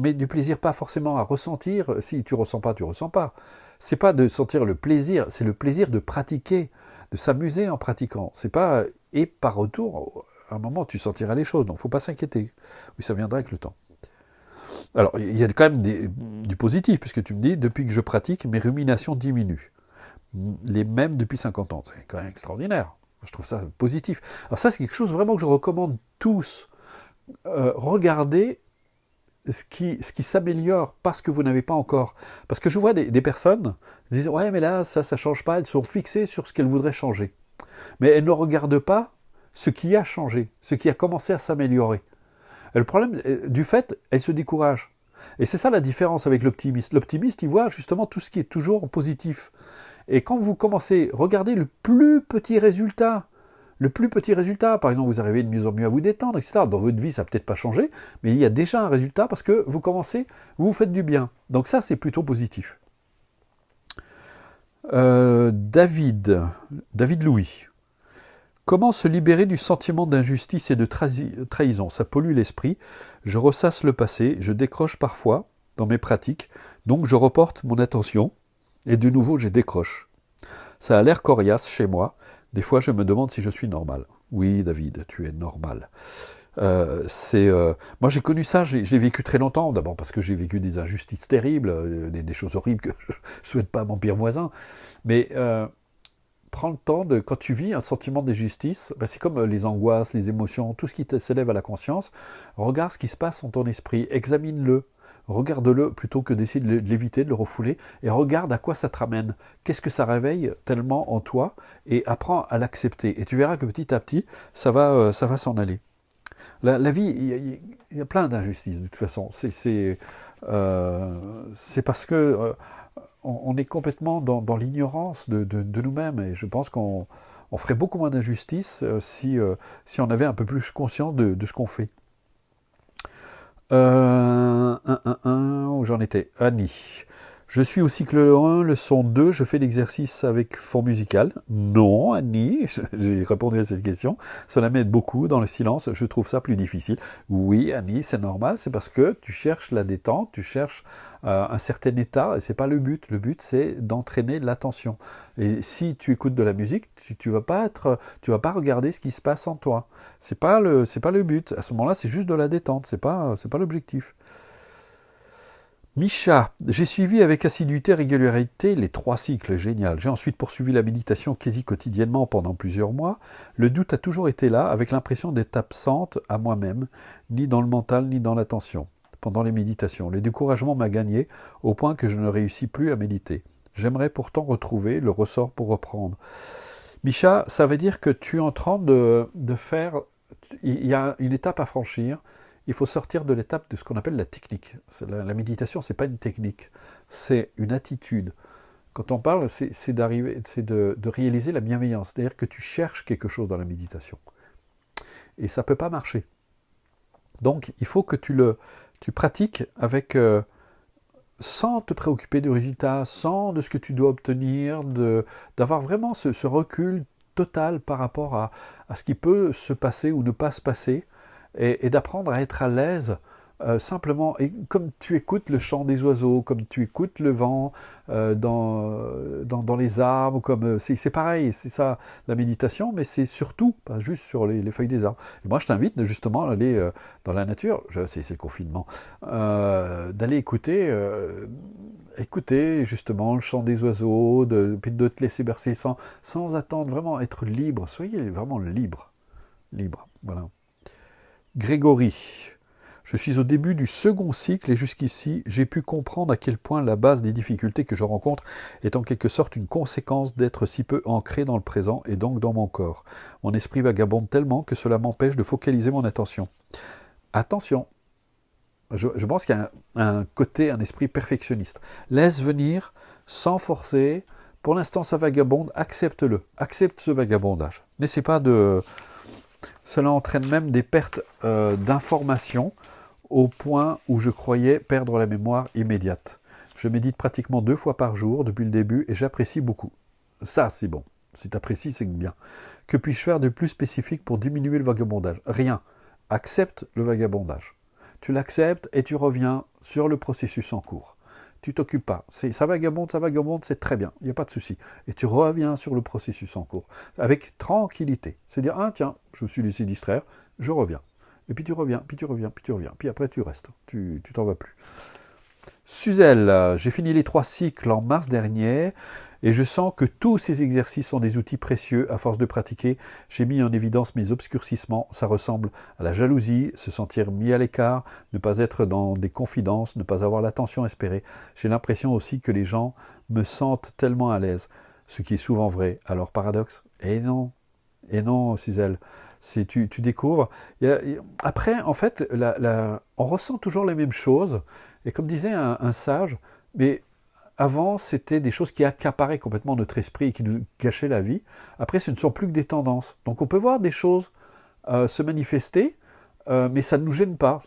pas forcément à ressentir. Si tu ressens pas, tu ressens pas. C'est pas de sentir le plaisir, c'est le plaisir de pratiquer, de s'amuser en pratiquant. C'est pas et par retour, à un moment, tu sentiras les choses. Donc, faut pas s'inquiéter. Oui, ça viendra avec le temps. Alors, il y a quand même du positif, puisque tu me dis, depuis que je pratique, mes ruminations diminuent. Les mêmes depuis 50 ans. C'est quand même extraordinaire. Je trouve ça positif. Alors ça, c'est quelque chose vraiment que je recommande tous. Regardez ce qui s'améliore parce que vous n'avez pas encore. Parce que je vois des personnes qui disent « Ouais, mais là, ça ne change pas. » Elles sont fixées sur ce qu'elles voudraient changer. Mais elles ne regardent pas ce qui a changé, ce qui a commencé à s'améliorer. Et le problème, du fait, elles se découragent. Et c'est ça la différence avec l'optimiste. L'optimiste, il voit justement tout ce qui est toujours positif. Et quand vous commencez, regardez le plus petit résultat. Le plus petit résultat, par exemple, vous arrivez de mieux en mieux à vous détendre, etc. Dans votre vie, ça n'a peut-être pas changé, mais il y a déjà un résultat parce que vous commencez, vous faites du bien. Donc ça, c'est plutôt positif. David Louis. Comment se libérer du sentiment d'injustice et de trahison? Ça pollue l'esprit. Je ressasse le passé, je décroche parfois dans mes pratiques, donc je reporte mon attention et de nouveau je décroche. Ça a l'air coriace chez moi. Des fois, je me demande si je suis normal. Oui, David, tu es normal. Moi, j'ai connu ça, je l'ai vécu très longtemps. D'abord parce que j'ai vécu des injustices terribles, des choses horribles que je ne souhaite pas à mon pire voisin. Mais prends le temps quand tu vis un sentiment d'injustice, c'est comme les angoisses, les émotions, tout ce qui s'élève à la conscience. Regarde ce qui se passe en ton esprit, examine-le. Regarde-le plutôt que d'essayer de l'éviter, de le refouler, et regarde à quoi ça te ramène. Qu'est-ce que ça réveille tellement en toi, et apprends à l'accepter. Et tu verras que petit à petit, ça va s'en aller. La vie, il y a plein d'injustices de toute façon. C'est parce que on est complètement dans l'ignorance de nous-mêmes, et je pense qu'on ferait beaucoup moins d'injustices si on avait un peu plus conscience de ce qu'on fait. Où j'en étais? Annie. Je suis au cycle 1, leçon 2, je fais l'exercice avec fond musical. Non, Annie, j'ai répondu à cette question. Cela m'aide beaucoup dans le silence, je trouve ça plus difficile. Oui, Annie, c'est normal, c'est parce que tu cherches la détente, tu cherches un certain état, et c'est pas le but. Le but, c'est d'entraîner l'attention. Et si tu écoutes de la musique, tu vas pas regarder ce qui se passe en toi. C'est pas le but. À ce moment-là, c'est juste de la détente, c'est pas l'objectif. Micha, j'ai suivi avec assiduité et régularité les 3 cycles, génial. J'ai ensuite poursuivi la méditation quasi quotidiennement pendant plusieurs mois. Le doute a toujours été là, avec l'impression d'être absente à moi-même, ni dans le mental, ni dans l'attention, pendant les méditations. Le découragement m'a gagné, au point que je ne réussis plus à méditer. J'aimerais pourtant retrouver le ressort pour reprendre. Micha, ça veut dire que tu es en train de faire... Il y a une étape à franchir. Il faut sortir de l'étape de ce qu'on appelle la technique. La méditation, ce n'est pas une technique, c'est une attitude. Quand on parle, c'est de réaliser la bienveillance, c'est-à-dire que tu cherches quelque chose dans la méditation. Et ça ne peut pas marcher. Donc, il faut que tu pratiques avec, sans te préoccuper du résultat, sans de ce que tu dois obtenir, d'avoir vraiment ce recul total par rapport à ce qui peut se passer ou ne pas se passer, et d'apprendre à être à l'aise simplement, et comme tu écoutes le chant des oiseaux, comme tu écoutes le vent dans les arbres, comme c'est pareil, c'est ça la méditation, mais c'est surtout, pas juste sur les feuilles des arbres. Et moi je t'invite justement à aller dans la nature, c'est le confinement, d'aller écouter justement le chant des oiseaux, puis de te laisser bercer sans attendre, vraiment être libre, soyez vraiment libre, voilà. Grégory, je suis au début du second cycle et jusqu'ici, j'ai pu comprendre à quel point la base des difficultés que je rencontre est en quelque sorte une conséquence d'être si peu ancré dans le présent et donc dans mon corps. Mon esprit vagabonde tellement que cela m'empêche de focaliser mon attention. Attention, je pense qu'il y a un esprit perfectionniste. Laisse venir sans forcer. Pour l'instant, ça vagabonde, accepte-le. Accepte ce vagabondage. N'essaie pas de... Cela entraîne même des pertes d'informations au point où je croyais perdre la mémoire immédiate. Je médite pratiquement 2 fois par jour depuis le début et j'apprécie beaucoup. Ça, c'est bon. Si tu apprécies, c'est bien. Que puis-je faire de plus spécifique pour diminuer le vagabondage? Rien. accepte le vagabondage. Tu l'acceptes et tu reviens sur le processus en cours. Tu t'occupes pas. Ça vagabonde, c'est très bien, il n'y a pas de souci. Et tu reviens sur le processus en cours, avec tranquillité. C'est dire, ah tiens, je me suis laissé distraire, je reviens. Et puis tu reviens, puis tu reviens, puis tu reviens. Puis après tu restes, tu t'en vas plus. Suzelle, j'ai fini les 3 cycles en mars dernier et je sens que tous ces exercices sont des outils précieux. À force de pratiquer, j'ai mis en évidence mes obscurcissements. Ça ressemble à la jalousie, se sentir mis à l'écart, ne pas être dans des confidences, ne pas avoir l'attention espérée. J'ai l'impression aussi que les gens me sentent tellement à l'aise, ce qui est souvent vrai. Alors paradoxe? Et non, Suzelle. Tu découvres. Après, en fait, on ressent toujours les mêmes choses. Et comme disait un sage, mais avant, c'était des choses qui accaparaient complètement notre esprit et qui nous gâchaient la vie. Après, ce ne sont plus que des tendances. Donc on peut voir des choses se manifester, mais ça ne nous gêne pas.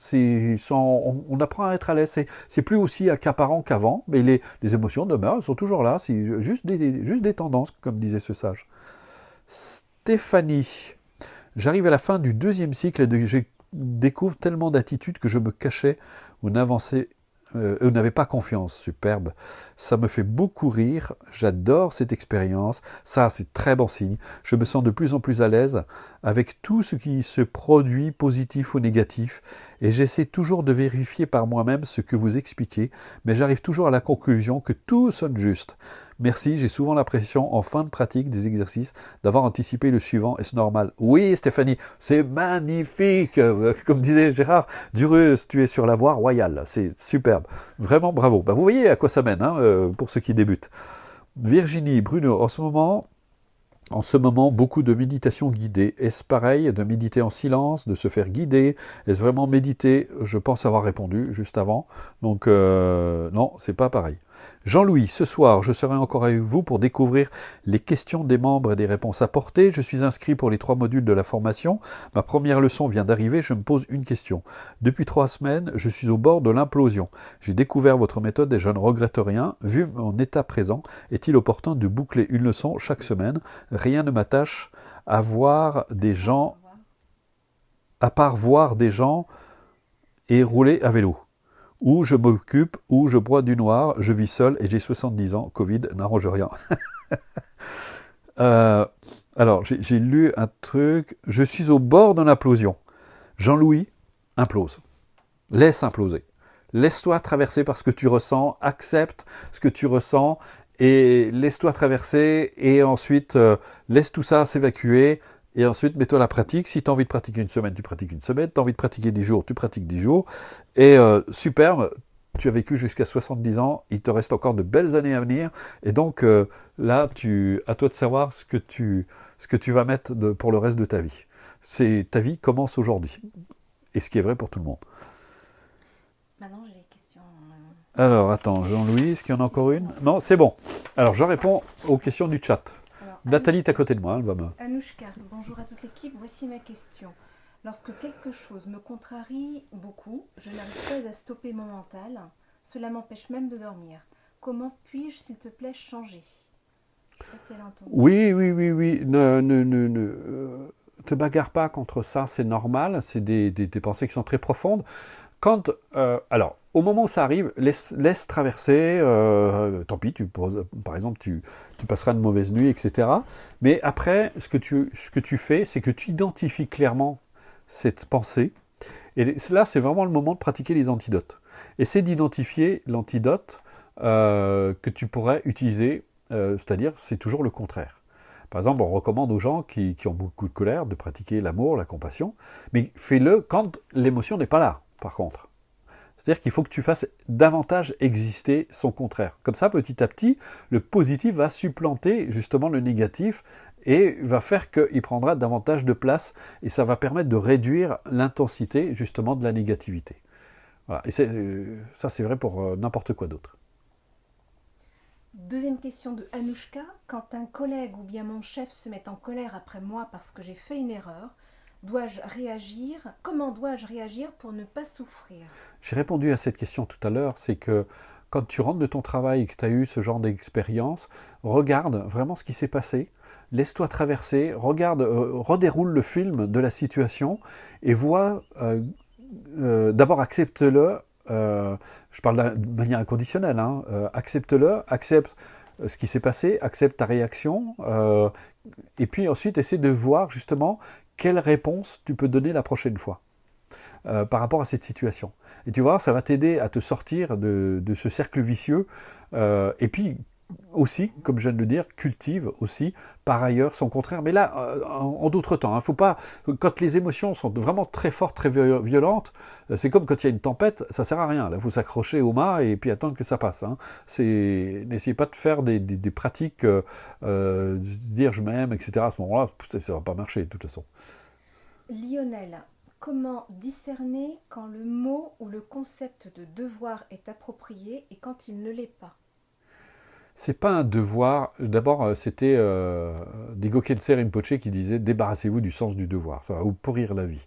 On apprend à être à l'aise. C'est plus aussi accaparant qu'avant, mais les émotions demeurent, elles sont toujours là. C'est juste des tendances, comme disait ce sage. Stéphanie, j'arrive à la fin du 2e cycle et je découvre tellement d'attitudes que je me cachais ou n'avais pas confiance. Superbe. Ça me fait beaucoup rire. J'adore cette expérience. Ça, c'est très bon signe. Je me sens de plus en plus à l'aise avec tout ce qui se produit, positif ou négatif. Et j'essaie toujours de vérifier par moi-même ce que vous expliquez. Mais j'arrive toujours à la conclusion que tout sonne juste. Merci, j'ai souvent l'impression, en fin de pratique des exercices, d'avoir anticipé le suivant, et c'est normal. Oui, Stéphanie, c'est magnifique. Comme disait Gérard Dureuse, tu es sur la voie royale. C'est superbe. Vraiment, bravo. Vous voyez à quoi ça mène, pour ceux qui débutent. Virginie, Bruno, en ce moment, beaucoup de méditation guidée. Est-ce pareil de méditer en silence, de se faire guider? Est-ce vraiment méditer? Je pense avoir répondu juste avant. Donc, non, c'est pas pareil. Jean-Louis, ce soir, je serai encore avec vous pour découvrir les questions des membres et des réponses apportées. Je suis inscrit pour les 3 modules de la formation. Ma première leçon vient d'arriver, je me pose une question. Depuis 3 semaines, je suis au bord de l'implosion. J'ai découvert votre méthode et je ne regrette rien. Vu mon état présent, est-il opportun de boucler une leçon chaque semaine? Rien ne m'attache à voir des gens, à part voir des gens et rouler à vélo. Ou je m'occupe, ou je bois du noir, je vis seul et j'ai 70 ans, Covid n'arrange rien. Alors, j'ai lu un truc, je suis au bord d'une implosion. Jean-Louis, implose. Laisse imploser. Laisse-toi traverser par ce que tu ressens, accepte ce que tu ressens et laisse-toi traverser et ensuite laisse tout ça s'évacuer. Et ensuite, mets-toi à la pratique. Si tu as envie de pratiquer une semaine, tu pratiques une semaine. Tu as envie de pratiquer 10 jours, tu pratiques 10 jours. Et superbe, tu as vécu jusqu'à 70 ans. Il te reste encore de belles années à venir. Et donc, là, à toi de savoir ce que tu vas mettre pour le reste de ta vie. Ta vie commence aujourd'hui. Et ce qui est vrai pour tout le monde. Maintenant, j'ai les questions. Alors, attends, Jean-Louis, est-ce qu'il y en a encore une? Non, c'est bon. Alors, je réponds aux questions du chat. Nathalie est à côté de moi, elle va me... Anouchka, bonjour à toute l'équipe, voici ma question. Lorsque quelque chose me contrarie beaucoup, je n'arrive pas à stopper mon mental, cela m'empêche même de dormir. Comment puis-je, s'il te plaît, changer? Je sais pas si elle a entendu. Oui. Ne te bagarre pas contre ça, c'est normal, c'est des pensées qui sont très profondes. Alors, au moment où ça arrive, laisse traverser, tant pis, par exemple, tu passeras une mauvaise nuit, etc. Mais après, ce que tu fais, c'est que tu identifies clairement cette pensée. Et là, c'est vraiment le moment de pratiquer les antidotes. Essaie d'identifier l'antidote que tu pourrais utiliser, c'est-à-dire, c'est toujours le contraire. Par exemple, on recommande aux gens qui ont beaucoup de colère de pratiquer l'amour, la compassion, mais fais-le quand l'émotion n'est pas là. Par contre. C'est-à-dire qu'il faut que tu fasses davantage exister son contraire. Comme ça, petit à petit, le positif va supplanter justement le négatif et va faire qu'il prendra davantage de place et ça va permettre de réduire l'intensité justement de la négativité. Voilà. Et ça, c'est vrai pour n'importe quoi d'autre. Deuxième question de Anouchka. Quand un collègue ou bien mon chef se met en colère après moi parce que j'ai fait une erreur, dois-je réagir? Comment dois-je réagir pour ne pas souffrir? J'ai répondu à cette question tout à l'heure, c'est que quand tu rentres de ton travail et que tu as eu ce genre d'expérience, regarde vraiment ce qui s'est passé, laisse-toi traverser, regarde, redéroule le film de la situation et vois, d'abord accepte-le, je parle de manière inconditionnelle, hein, accepte-le, accepte ce qui s'est passé, accepte ta réaction, et puis ensuite essaie de voir justement quelle réponse tu peux donner la prochaine fois par rapport à cette situation. Et tu vois, ça va t'aider à te sortir de ce cercle vicieux, et puis aussi, comme je viens de le dire, cultive aussi, par ailleurs, son contraire. Mais là, en d'autres temps, hein, faut pas, quand les émotions sont vraiment très fortes, très violentes, c'est comme quand il y a une tempête, ça sert à rien. Là, il faut s'accrocher au mât et puis attendre que ça passe. Hein. N'essayez pas de faire des pratiques, dire je m'aime, etc. À ce moment-là, ça va pas marcher de toute façon. Lionel, comment discerner quand le mot ou le concept de devoir est approprié et quand il ne l'est pas? C'est pas un devoir. D'abord, c'était Diego Khyentse Rinpoche qui disait débarrassez-vous du sens du devoir. Ça va vous pourrir la vie.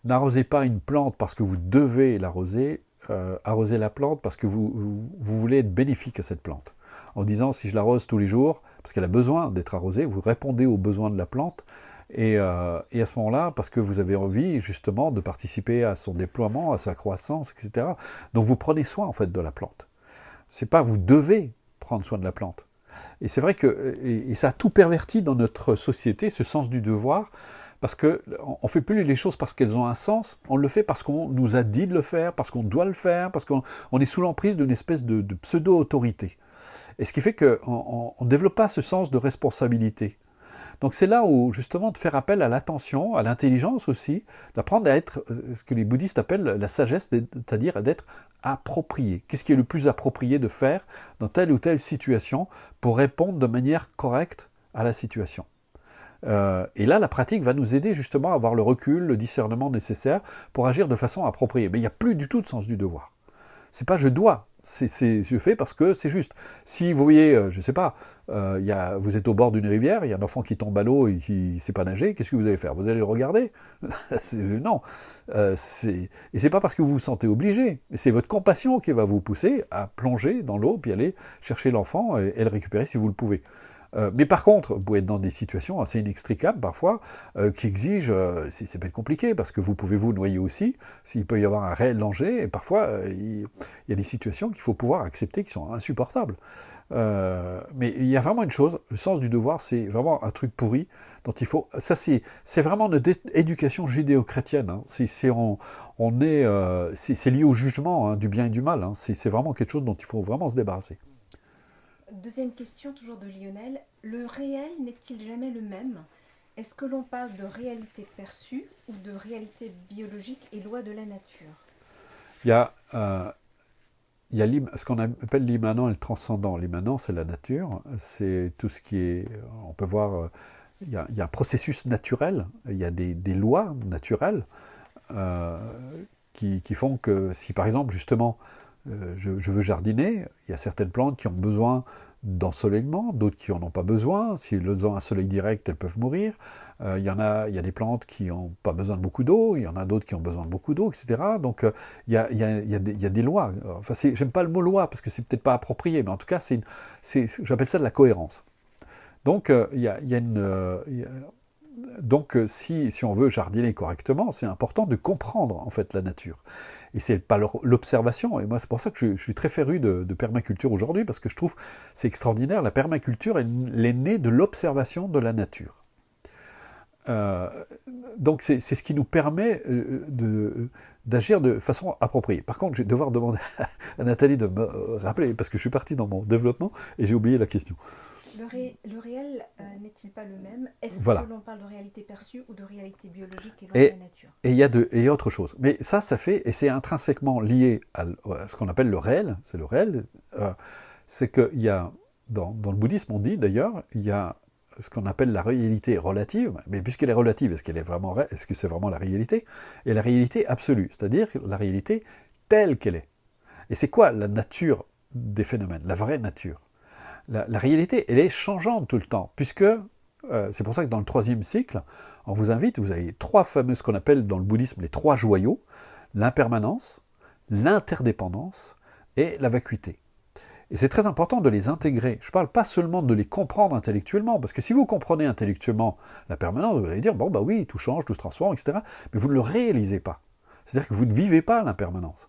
N'arrosez pas une plante parce que vous devez l'arroser. Arrosez la plante parce que vous voulez être bénéfique à cette plante. En disant si je l'arrose tous les jours, parce qu'elle a besoin d'être arrosée, vous répondez aux besoins de la plante. Et à ce moment-là, parce que vous avez envie justement de participer à son déploiement, à sa croissance, etc. Donc vous prenez soin en fait de la plante. C'est pas vous devez prendre soin de la plante. Et c'est vrai que et ça a tout perverti dans notre société, ce sens du devoir, parce qu'on ne fait plus les choses parce qu'elles ont un sens, on le fait parce qu'on nous a dit de le faire, parce qu'on doit le faire, parce qu'on est sous l'emprise d'une espèce de pseudo-autorité. Et ce qui fait qu'on ne développe pas ce sens de responsabilité. Donc c'est là où justement de faire appel à l'attention, à l'intelligence aussi, d'apprendre à être ce que les bouddhistes appellent la sagesse, c'est-à-dire d'être approprié. Qu'est-ce qui est le plus approprié de faire dans telle ou telle situation pour répondre de manière correcte à la situation. Et là, la pratique va nous aider justement à avoir le recul, le discernement nécessaire pour agir de façon appropriée. Mais il n'y a plus du tout de sens du devoir. C'est pas je dois, je fais parce que c'est juste. Si vous voyez, je sais pas, vous êtes au bord d'une rivière, il y a un enfant qui tombe à l'eau et qui ne sait pas nager, qu'est-ce que vous allez faire? Vous allez le regarder? Non. Et c'est pas parce que vous vous sentez obligé, c'est votre compassion qui va vous pousser à plonger dans l'eau puis aller chercher l'enfant et le récupérer si vous le pouvez. Mais par contre, vous pouvez être dans des situations assez inextricables parfois, qui exigent, c'est pas compliqué, parce que vous pouvez vous noyer aussi, s'il peut y avoir un réel danger, et parfois il y a des situations qu'il faut pouvoir accepter qui sont insupportables. Mais il y a vraiment une chose, le sens du devoir, c'est vraiment un truc pourri, dont il faut... Ça, c'est vraiment notre éducation judéo-chrétienne. Hein. C'est lié au jugement, hein, du bien et du mal. Hein. C'est vraiment quelque chose dont il faut vraiment se débarrasser. Deuxième question, toujours de Lionel. Le réel n'est-il jamais le même? Est-ce que l'on parle de réalité perçue ou de réalité biologique et loi de la nature? Il y a ce qu'on appelle l'immanent et le transcendant. L'immanent, c'est la nature, c'est tout ce qui est... On peut voir... Il y a un processus naturel, il y a des lois naturelles qui font que si par exemple justement je veux jardiner, il y a certaines plantes qui ont besoin d'ensoleillement, d'autres qui n'en ont pas besoin. Si elles ont un soleil direct, elles peuvent mourir. Il y a des plantes qui n'ont pas besoin de beaucoup d'eau, il y en a d'autres qui ont besoin de beaucoup d'eau, etc. Donc il y a des lois. Enfin, j'aime pas le mot loi parce que c'est peut-être pas approprié, mais en tout cas, j'appelle ça de la cohérence. Donc si on veut jardiner correctement, c'est important de comprendre en fait la nature. Et c'est pas l'observation. Et moi, c'est pour ça que je suis très féru de permaculture aujourd'hui, parce que je trouve c'est extraordinaire. La permaculture, elle est née de l'observation de la nature. Donc c'est ce qui nous permet d'agir de façon appropriée. Par contre, je vais devoir demander à Nathalie de me rappeler, parce que je suis parti dans mon développement et j'ai oublié la question. Le réel n'est-il pas le même? Est-ce Voilà. que l'on parle de réalité perçue ou de réalité biologique et loi de la nature? Et il y a autre chose. Mais ça fait, et c'est intrinsèquement lié à ce qu'on appelle le réel, c'est le réel, c'est qu'il y a, dans le bouddhisme on dit d'ailleurs, il y a ce qu'on appelle la réalité relative, mais puisqu'elle est relative, est-ce que c'est vraiment la réalité? Et la réalité absolue, c'est-à-dire la réalité telle qu'elle est. Et c'est quoi la nature des phénomènes, la vraie nature? La réalité, elle est changeante tout le temps, puisque c'est pour ça que dans le 3e cycle, on vous invite, vous avez 3 fameuses, ce qu'on appelle dans le bouddhisme les 3 joyaux, l'impermanence, l'interdépendance et la vacuité. Et c'est très important de les intégrer. Je ne parle pas seulement de les comprendre intellectuellement, parce que si vous comprenez intellectuellement la permanence, vous allez dire, bon bah oui, tout change, tout se transforme, etc. Mais vous ne le réalisez pas. C'est-à-dire que vous ne vivez pas l'impermanence.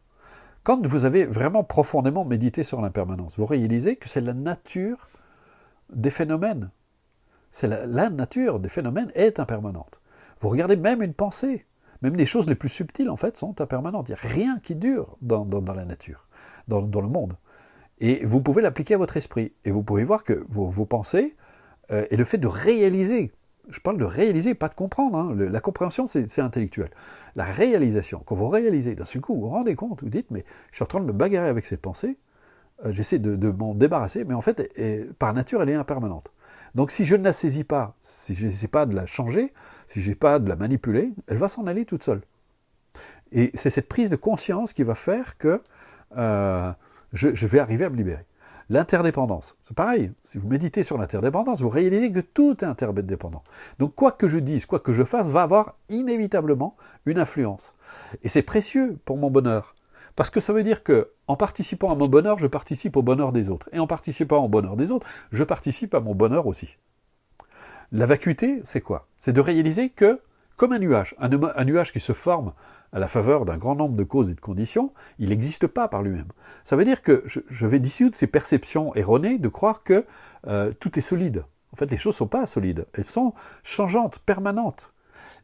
Quand vous avez vraiment profondément médité sur l'impermanence, vous réalisez que c'est la nature des phénomènes. C'est la nature des phénomènes est impermanente. Vous regardez même une pensée, même les choses les plus subtiles en fait sont impermanentes. Il n'y a rien qui dure dans la nature, dans le monde. Et vous pouvez l'appliquer à votre esprit. Et vous pouvez voir que vos pensées, et le fait de réaliser, je parle de réaliser, pas de comprendre, hein, la compréhension c'est intellectuel. La réalisation, quand vous réalisez, d'un seul coup vous vous rendez compte, vous dites, mais je suis en train de me bagarrer avec cette pensée, j'essaie de m'en débarrasser, mais en fait, par nature, elle est impermanente. Donc si je ne la saisis pas, si je n'essaie pas de la changer, si je n'essaie pas de la manipuler, elle va s'en aller toute seule. Et c'est cette prise de conscience qui va faire que je vais arriver à me libérer. L'interdépendance, c'est pareil. Si vous méditez sur l'interdépendance, vous réalisez que tout est interdépendant. Donc quoi que je dise, quoi que je fasse, va avoir inévitablement une influence. Et c'est précieux pour mon bonheur. Parce que ça veut dire que, en participant à mon bonheur, je participe au bonheur des autres. Et en participant au bonheur des autres, je participe à mon bonheur aussi. La vacuité, c'est quoi? C'est de réaliser que, comme un nuage qui se forme à la faveur d'un grand nombre de causes et de conditions, il n'existe pas par lui-même. Ça veut dire que je vais dissoudre ces perceptions erronées de croire que tout est solide. En fait, les choses ne sont pas solides. Elles sont changeantes, permanentes.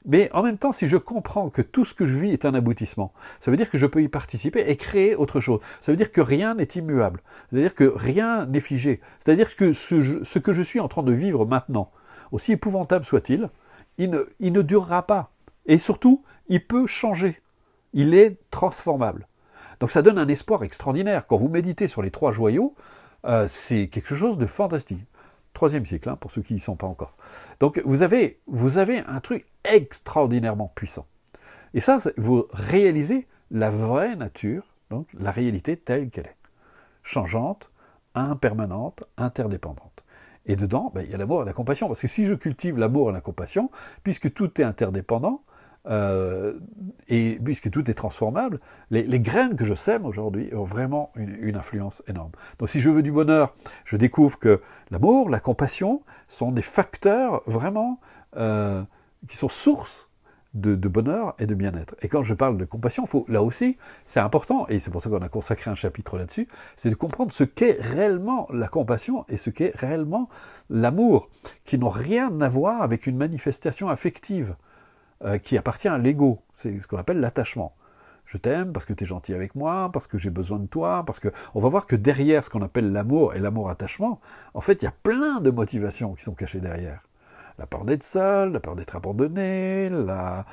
Mais en même temps, si je comprends que tout ce que je vis est un aboutissement, ça veut dire que je peux y participer et créer autre chose. Ça veut dire que rien n'est immuable. C'est-à-dire que rien n'est figé. C'est-à-dire que ce que je suis en train de vivre maintenant, aussi épouvantable soit-il, il ne durera pas. Et surtout, il peut changer. Il est transformable. Donc ça donne un espoir extraordinaire. Quand vous méditez sur les 3 joyaux, c'est quelque chose de fantastique. 3e cycle, hein, pour ceux qui n'y sont pas encore. Donc vous avez un truc extraordinairement puissant. Et ça, vous réalisez la vraie nature, donc la réalité telle qu'elle est. Changeante, impermanente, interdépendante. Et dedans, il y a l'amour et la compassion. Parce que si je cultive l'amour et la compassion, puisque tout est interdépendant, et puisque tout est transformable, les graines que je sème aujourd'hui ont vraiment une influence énorme. Donc si je veux du bonheur, je découvre que l'amour, la compassion sont des facteurs vraiment qui sont source de bonheur et de bien-être. Et quand je parle de compassion, là aussi, c'est important, et c'est pour ça qu'on a consacré un chapitre là-dessus, c'est de comprendre ce qu'est réellement la compassion et ce qu'est réellement l'amour, qui n'ont rien à voir avec une manifestation affective qui appartient à l'ego. C'est ce qu'on appelle l'attachement. Je t'aime parce que tu es gentil avec moi, parce que j'ai besoin de toi, parce que... On va voir que derrière ce qu'on appelle l'amour et l'amour-attachement, en fait, il y a plein de motivations qui sont cachées derrière. La peur d'être seul, la peur d'être abandonné, la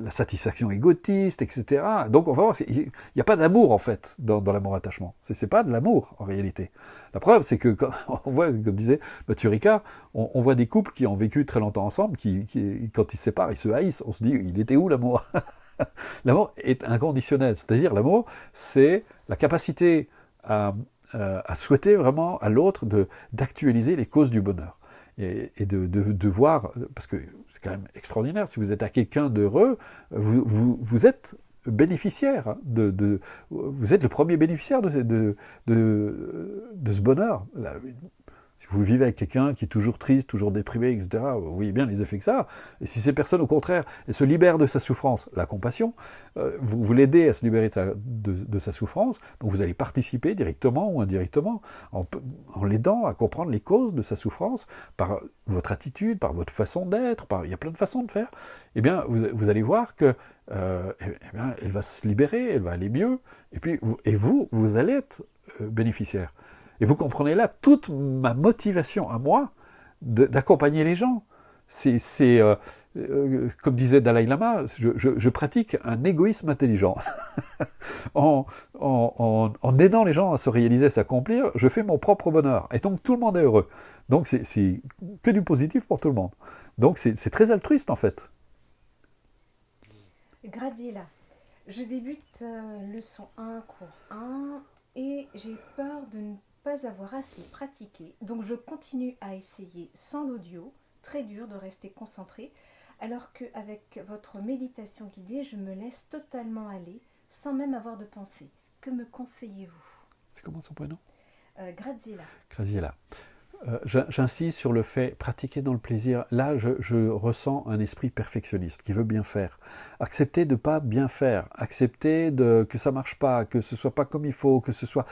satisfaction égotiste, etc. Donc on va voir, il n'y a pas d'amour en fait dans l'amour-attachement. C'est pas de l'amour en réalité. La preuve, c'est que quand on voit, comme disait Mathieu Ricard, on voit des couples qui ont vécu très longtemps ensemble, qui quand ils se séparent, ils se haïssent. On se dit, il était où l'amour? L'amour est inconditionnel, c'est-à-dire l'amour, c'est la capacité à souhaiter vraiment à l'autre d'actualiser les causes du bonheur. Et de voir, parce que c'est quand même extraordinaire, si vous êtes à quelqu'un d'heureux, vous êtes bénéficiaire, vous êtes le premier bénéficiaire de ce bonheur. Si vous vivez avec quelqu'un qui est toujours triste, toujours déprimé, etc., vous voyez bien les effets que ça a. Et si ces personnes, au contraire, elles se libèrent de sa souffrance, la compassion, vous l'aidez à se libérer de sa souffrance, donc vous allez participer directement ou indirectement, en l'aidant à comprendre les causes de sa souffrance, par votre attitude, par votre façon d'être, il y a plein de façons de faire. Eh bien, vous allez voir que elle va se libérer, elle va aller mieux, et puis vous allez être bénéficiaire. Et vous comprenez là toute ma motivation à moi d'accompagner les gens. Comme disait Dalai Lama, je pratique un égoïsme intelligent. en aidant les gens à se réaliser, à s'accomplir, je fais mon propre bonheur. Et donc tout le monde est heureux. Donc c'est que du positif pour tout le monde. Donc c'est très altruiste en fait. Gradiela, je débute leçon 1, cours 1, et j'ai peur de ne pas avoir assez pratiqué, donc je continue à essayer sans l'audio, très dur de rester concentré, alors qu'avec votre méditation guidée, je me laisse totalement aller, sans même avoir de pensée. Que me conseillez-vous? C'est comment son prénom? Graziella. Graziella. J'insiste sur le fait, pratiquer dans le plaisir. Là, je ressens un esprit perfectionniste qui veut bien faire. Accepter de ne pas bien faire, accepter que ça ne marche pas, que ce ne soit pas comme il faut, que ce soit...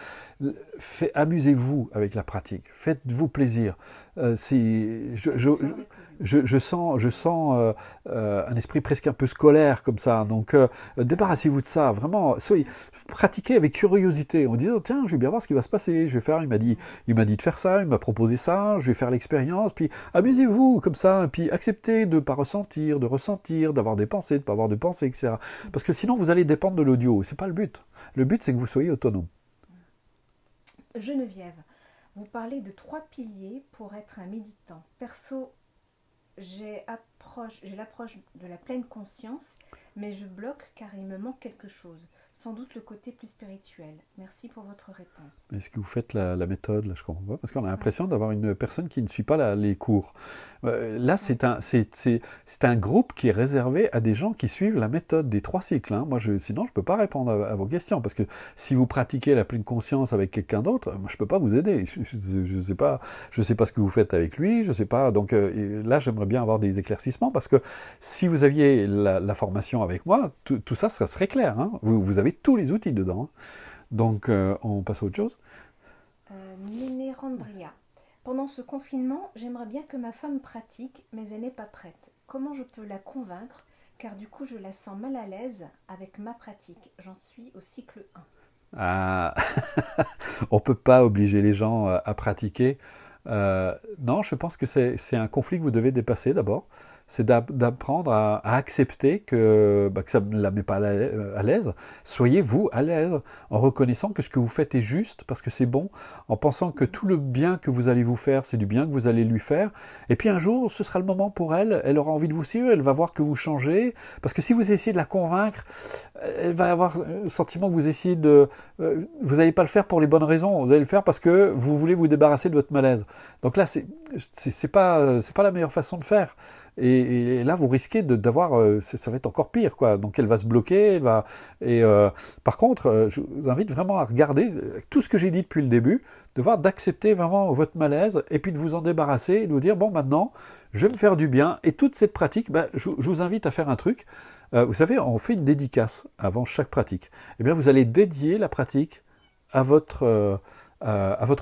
Amusez-vous avec la pratique, faites-vous plaisir. Je sens un esprit presque un peu scolaire comme ça, donc débarrassez-vous de ça, vraiment, pratiquez avec curiosité, en disant tiens, je vais bien voir ce qui va se passer, je vais faire, il m'a dit de faire ça, il m'a proposé ça, je vais faire l'expérience, puis amusez-vous comme ça, puis acceptez de ne pas ressentir, de ressentir, d'avoir des pensées, de ne pas avoir de pensées, etc. Parce que sinon vous allez dépendre de l'audio, c'est pas le but. Le but c'est que vous soyez autonome. Geneviève, vous parlez de 3 piliers pour être un méditant. Perso, j'ai l'approche de la pleine conscience, mais je bloque car il me manque quelque chose. Sans doute le côté plus spirituel. Merci pour votre réponse. Est-ce que vous faites la méthode, là, je comprends pas, parce qu'on a l'impression d'avoir une personne qui ne suit pas les cours. Là, c'est un groupe qui est réservé à des gens qui suivent la méthode des 3 cycles. Hein. Moi, sinon, je ne peux pas répondre à vos questions, parce que si vous pratiquez la pleine conscience avec quelqu'un d'autre, moi, je ne peux pas vous aider. Je sais pas ce que vous faites avec lui, je sais pas. Donc là, j'aimerais bien avoir des éclaircissements, parce que si vous aviez la formation avec moi, tout ça serait clair. Hein. Vous avez tous les outils dedans. Hein. Donc, on passe à autre chose. Néné Randria. Pendant ce confinement, j'aimerais bien que ma femme pratique, mais elle n'est pas prête. Comment je peux la convaincre? Car du coup, je la sens mal à l'aise avec ma pratique. J'en suis au cycle 1. Ah, on ne peut pas obliger les gens à pratiquer. Non, je pense que c'est un conflit que vous devez dépasser d'abord. C'est d'apprendre à accepter que ça ne la met pas à l'aise. Soyez vous à l'aise en reconnaissant que ce que vous faites est juste parce que c'est bon, en pensant que tout le bien que vous allez vous faire, c'est du bien que vous allez lui faire. Et puis un jour, ce sera le moment pour elle, elle aura envie de vous suivre, elle va voir que vous changez. Parce que si vous essayez de la convaincre, elle va avoir le sentiment que vous essayez vous n'allez pas le faire pour les bonnes raisons, vous allez le faire parce que vous voulez vous débarrasser de votre malaise. Donc là, c'est pas la meilleure façon de faire. Et là, vous risquez d'avoir, ça va être encore pire, quoi. Donc, elle va se bloquer, par contre, je vous invite vraiment à regarder tout ce que j'ai dit depuis le début, d'accepter vraiment votre malaise, et puis de vous en débarrasser, et de vous dire, bon, maintenant, je vais me faire du bien, et toute cette pratique, je vous invite à faire un truc. Vous savez, on fait une dédicace avant chaque pratique. Eh bien, vous allez dédier la pratique à votre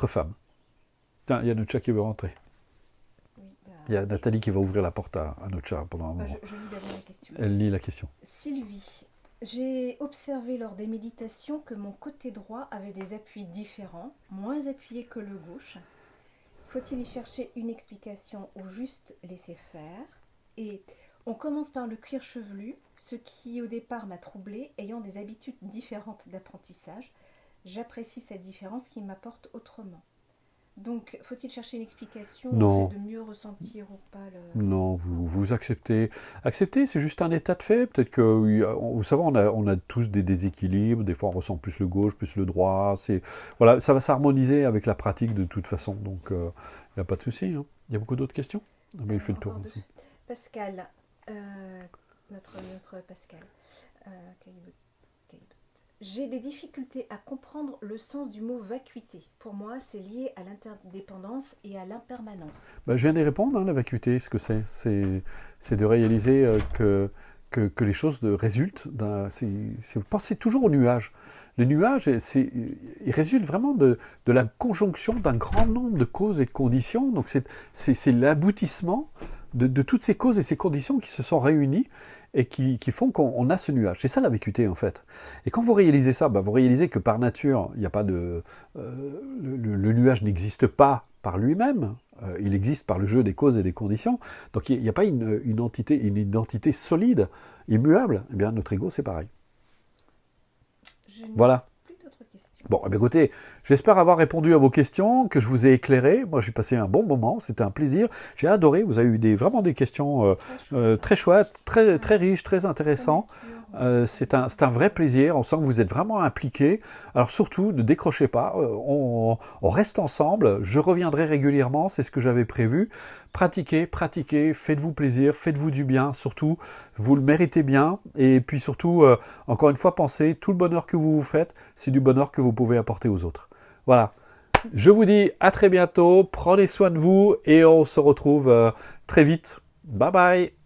femme. Tiens, il y a notre chat qui veut rentrer. Il y a Nathalie qui va ouvrir la porte à notre chat pendant un moment. Je lis d'abord la question. Elle lit la question. Sylvie, j'ai observé lors des méditations que mon côté droit avait des appuis différents, moins appuyés que le gauche. Faut-il y chercher une explication ou juste laisser faire? Et on commence par le cuir chevelu, ce qui au départ m'a troublée, ayant des habitudes différentes d'apprentissage. J'apprécie cette différence qui m'apporte autrement. Donc, faut-il chercher une explication Non. au fait de mieux ressentir ou pas le... Non, vous acceptez. Accepter, c'est juste un état de fait. Peut-être que, vous savez, on a tous des déséquilibres. Des fois, on ressent plus le gauche, plus le droit. Voilà, ça va s'harmoniser avec la pratique de toute façon. Donc, il n'y a pas de souci. Hein. Il y a beaucoup d'autres questions? Mais il fait le tour aussi. Pascal, notre Pascal, Caillebotte. J'ai des difficultés à comprendre le sens du mot vacuité. Pour moi, c'est lié à l'interdépendance et à l'impermanence. Je viens d'y répondre, hein, la vacuité, ce que c'est de réaliser que les choses résultent. Pensez toujours aux nuages. Les nuages, ils résultent vraiment de la conjonction d'un grand nombre de causes et de conditions. Donc c'est l'aboutissement de toutes ces causes et ces conditions qui se sont réunies et qui font qu'on a ce nuage. C'est ça la vacuité en fait. Et quand vous réalisez ça, vous réalisez que par nature, il n'y a pas le nuage n'existe pas par lui-même. Il existe par le jeu des causes et des conditions. Donc il n'y a pas une identité solide, immuable. Eh bien notre ego c'est pareil. Voilà. Bon, écoutez, j'espère avoir répondu à vos questions, que je vous ai éclairé. Moi, j'ai passé un bon moment, c'était un plaisir. J'ai adoré, vous avez eu vraiment des questions très chouettes, très riches, très intéressantes. C'est un vrai plaisir. On sent que vous êtes vraiment impliqués. Alors surtout, ne décrochez pas. On reste ensemble. Je reviendrai régulièrement. C'est ce que j'avais prévu. Pratiquez, pratiquez. Faites-vous plaisir. Faites-vous du bien. Surtout, vous le méritez bien. Et puis surtout, encore une fois, pensez, tout le bonheur que vous vous faites, c'est du bonheur que vous pouvez apporter aux autres. Voilà. Je vous dis à très bientôt. Prenez soin de vous et on se retrouve très vite. Bye bye.